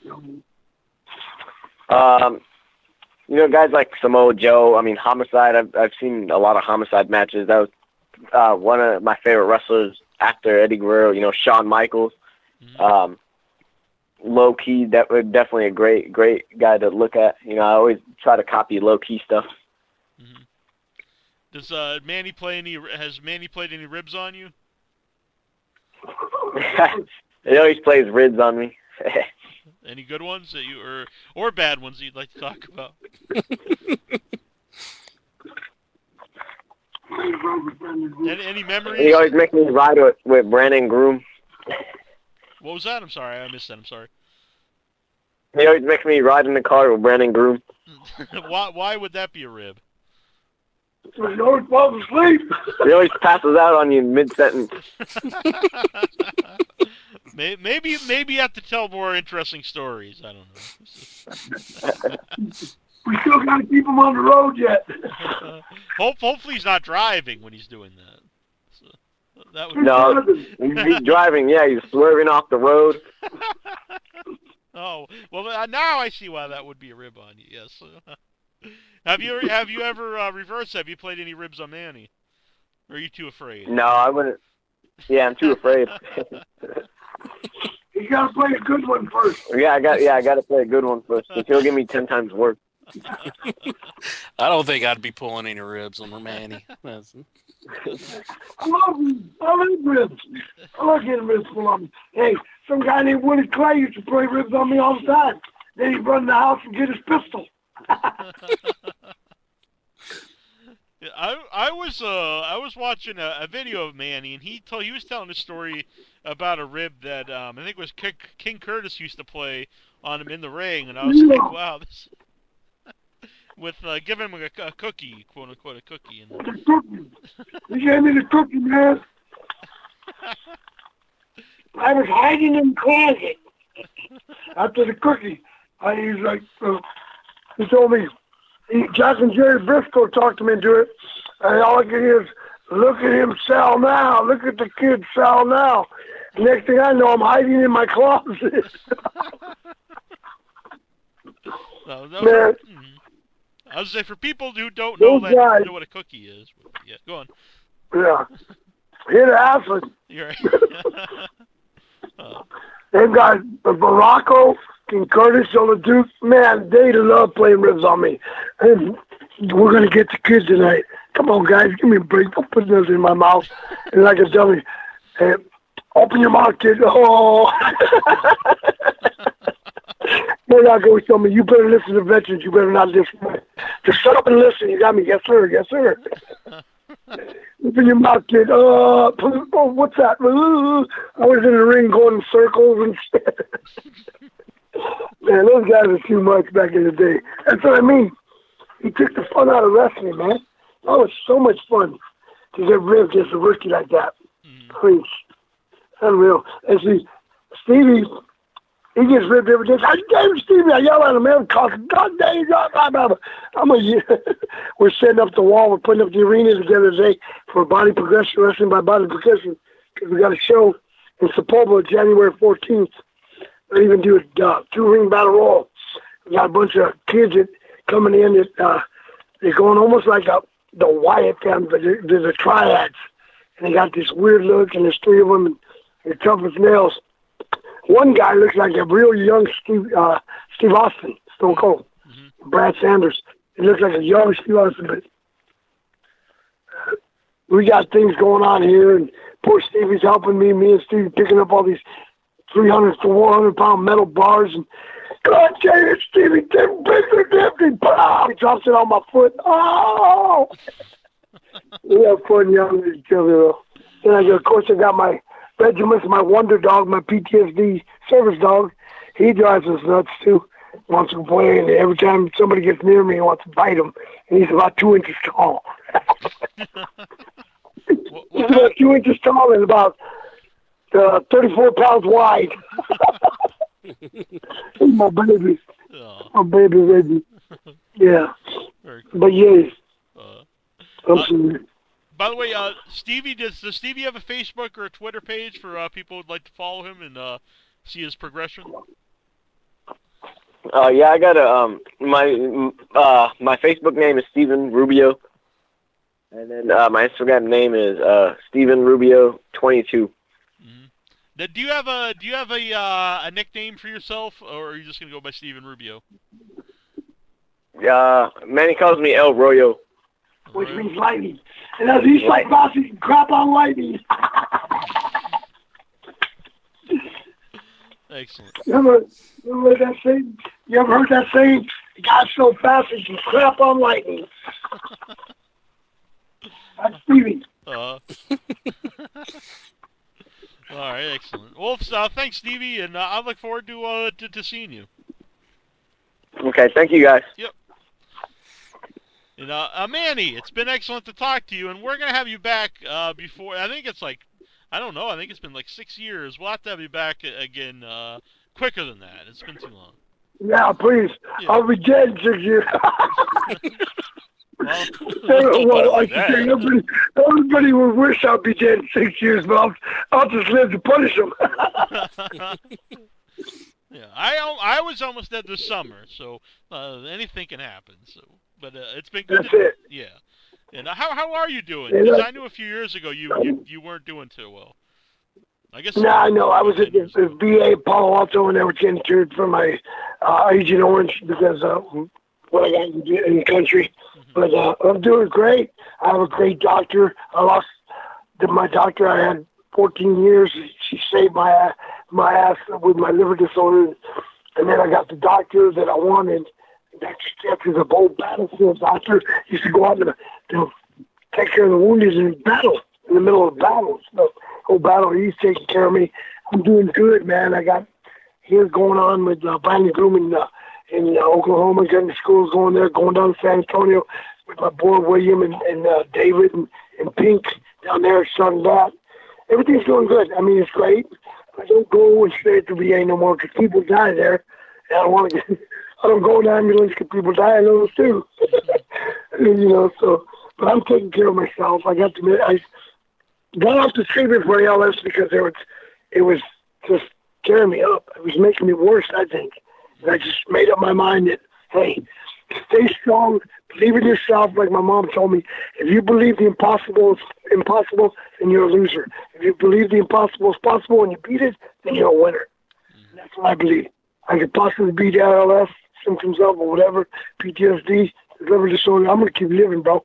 Guys like Samoa Joe. I mean, Homicide. I've seen a lot of Homicide matches. That was one of my favorite wrestlers after Eddie Guerrero. Shawn Michaels. Low Key. That was definitely a great guy to look at. I always try to copy Low Key stuff. Does Manny Has Manny played any ribs on you? He always plays ribs on me. Any good ones that you or bad ones that you'd like to talk about? any memories? He always makes me ride with Brandon Groom. What was that? I'm sorry, I missed that. I'm sorry. He always makes me ride in the car with Brandon Groom. Why would that be a rib? He always falls asleep. He always passes out on you mid-sentence. Maybe you have to tell more interesting stories. I don't know. We still got to keep him on the road yet. Hopefully he's not driving when he's doing that. So, that would no, he's driving. Yeah, he's swerving off the road. Oh, well, now I see why that would be a rib on you. Yes. Have you ever reversed? Have you played any ribs on Manny? Or are you too afraid? No, I wouldn't. Yeah, I'm too afraid. You gotta play a good one first. Yeah, I got to play a good one first. Because he'll give me 10 times worse. I don't think I'd be pulling any ribs on Manny. I love ribs. I love getting ribs pulled on me. Hey, some guy named Woody Clay used to play ribs on me all the time. Then he'd run in the house and get his pistol. I was watching a video of Manny, and he was telling a story about a rib that I think it was King Curtis used to play on him in the ring, and I was like, wow, this with giving him a cookie, quote unquote, a cookie. And the cookie. He gave me the cookie, man. I was hiding in the closet after the cookie. He's like, he told me, Jack and Jerry Briscoe talked him into it, and all I can hear is, look at him sell now. Look at the kid sell now. Next thing I know, I'm hiding in my closet. Man. I was say for people who don't know know what a cookie is. Yeah, go on. Yeah. Hit acid. You're right. They've got Baracco and Curtis on the Duke. Man, they love playing ribs on me. And we're going to get the kids tonight. Come on, guys, give me a break. Don't put those in my mouth. And like a dummy, hey, open your mouth, kid. Oh. Murdoch always told me, you better listen to veterans. You better not listen. Just shut up and listen. You got me. Yes, sir. Yes, sir. Open your mouth, kid. Oh, what's that? I was in the ring going in circles and shit. Man, those guys are too much back in the day. That's what I mean. He took the fun out of wrestling, man. That was so much fun to get ribbed as a rookie like that. Preach. Unreal. And see, Stevie, he gets ribbed every day. I gave Stevie, I yell at him, man, God dang, we're setting up the wall. We're putting up the arena together today for Body Progression, Wrestling by Body Progression, because we got a show in Sepulveda January 14th. We're even do a 2-ring battle royal. We got a bunch of kids that coming in that they're going almost like the Wyatt family, but they're the triads. And they got this weird look, and there's 3 of them, and they're tough as nails. One guy looks like a real young Steve Austin, Stone Cold. Brad Sanders. He looks like a young Steve Austin, but we got things going on here, and poor Stevie's helping me. Me and Stevie picking up all these 300 to 400-pound metal bars, and God dang it, Stevie, he drops it on my foot. Oh! We have fun yelling at each other, though. And of course, I got my Benjamin's my wonder dog, my PTSD service dog. He drives us nuts, too. Wants to play, and every time somebody gets near me, he wants to bite him. And he's about 2 inches tall. He's about 2 inches tall and about 34 pounds wide. He's my baby. My baby. Yeah. But yes. Absolutely. By the way, Stevie, does Stevie have a Facebook or a Twitter page for people who'd like to follow him and see his progression? Yeah, I got my Facebook name is Steven Rubio, and then my Instagram name is Steven Rubio 22. Now, do you have a nickname for yourself, or are you just gonna go by Steven Rubio? Manny calls me El Royo, which means lightning. And as he's like bossy, crap on lightning. Excellent. You ever that saying? You ever heard that saying? God's so fast he can crap on lightning. That's Stevie. All right, excellent. Well, thanks, Stevie, and I look forward to seeing you. Okay, thank you, guys. Yep. And Manny, it's been excellent to talk to you, and we're gonna have you back before. I think it's like, I don't know. I think it's been like 6 years. We'll have to have you back again quicker than that. It's been too long. Yeah, please. Yeah. I'll be dead in 6 years. Everybody would wish I'd be dead in 6 years, but I'll just live to punish them. Yeah, I was almost dead this summer, so anything can happen. So, but it's been good. That's it. Yeah. And how are you doing? Because I knew a few years ago you weren't doing too well. I guess. No, I know. I was at this VA Palo Alto, and they were getting cured for my Agent Orange because what I got in the country. But I'm doing great. I have a great doctor. I lost my doctor I had 14 years. She saved my ass with my liver disorder. And then I got the doctor that I wanted. Dr. Steph is a bold battlefield doctor. He used to go out to take care of the wounded in battle, in the middle of battles. So, whole battle, he's taking care of me. I'm doing good, man. I got here going on with Brandon Groom in Oklahoma, getting the schools going there, going down to San Antonio with my boy William and David and Pink down there starting that. Everything's going good. I mean, it's great. I don't go and stay at the VA no more because people die there. And I don't want to get... I don't go in the ambulance because people die in those too. But I'm taking care of myself. I got off the treatment for ALS because it was just tearing me up. It was making me worse, I think. And I just made up my mind that, hey, Stay strong. Believe in yourself, like my mom told me. If you believe the impossible is impossible, then you're a loser. If you believe the impossible is possible and you beat it, then you're a winner. And that's what I believe. I could possibly beat ALS, symptoms of or whatever, PTSD, liver disorder. I'm going to keep living, bro.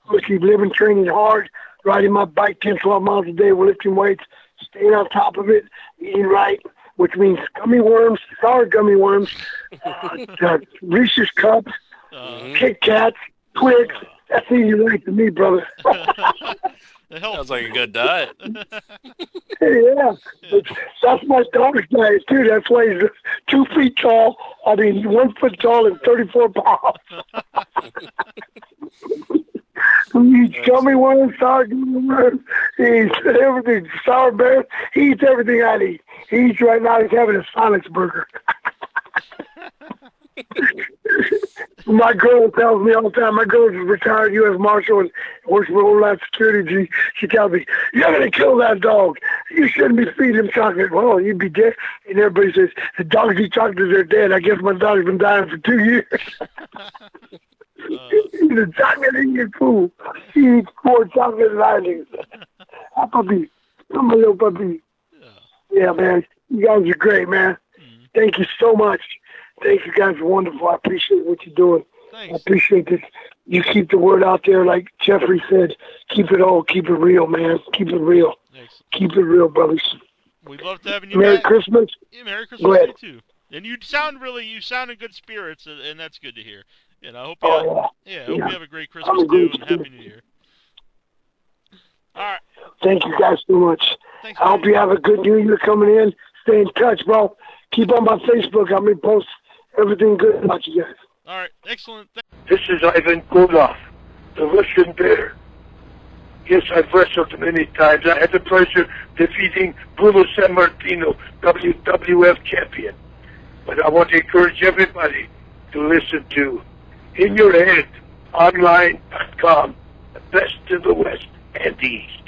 I'm going to keep living, training hard, riding my bike 10, 12 miles a day, lifting weights, staying on top of it, eating right, which means gummy worms, sour gummy worms, Reese's Cups, Kit Kats, Twix. That's easy right to me, brother. Sounds like a good diet. Yeah, that's my daughter's diet, too. That's why he's 2 feet tall. I mean, 1 foot tall and 34 pounds. He eats gummy worms, sour gummy worms. He eats everything. Sour bears. He eats everything I eat. He eats right now. He's having a Sonic's burger. My girl tells me all the time, my girl is a retired U.S. Marshal and works for Homeland Security. She tells me, you're going to kill that dog. You shouldn't be feeding him chocolate. Well, you'd be dead. And everybody says, the dogs eat chocolate, they're dead. I guess my dog's been dying for 2 years. He's a chocolate-eating fool. He eats more chocolate than I do. I'm puppy. I'm a little puppy. Yeah, man. You guys are great, man. Thank you so much. Thank you guys are wonderful. I appreciate what you're doing. Thanks. I appreciate this. You keep the word out there, like Jeffrey said. Keep it all. Keep it real, man. Keep it real. Thanks. Keep it real, brothers. We'd love to have you Merry back. Christmas. Yeah, Merry Christmas Go to ahead. you too. And you sound in good spirits, and that's good to hear. And I hope you, I hope you have a great Christmas too, and Happy New Year. All right. Thank you guys so much. Thanks, I hope you have a good New Year coming in. Stay in touch, bro. Keep on my Facebook. I'm going to post everything good about you guys. All right. Excellent. This is Ivan Koloff, the Russian Bear. Yes, I've wrestled many times. I had the pleasure defeating Bruno Sammartino, WWF champion. But I want to encourage everybody to listen to InYourHead Online.com, the best in the West and the East.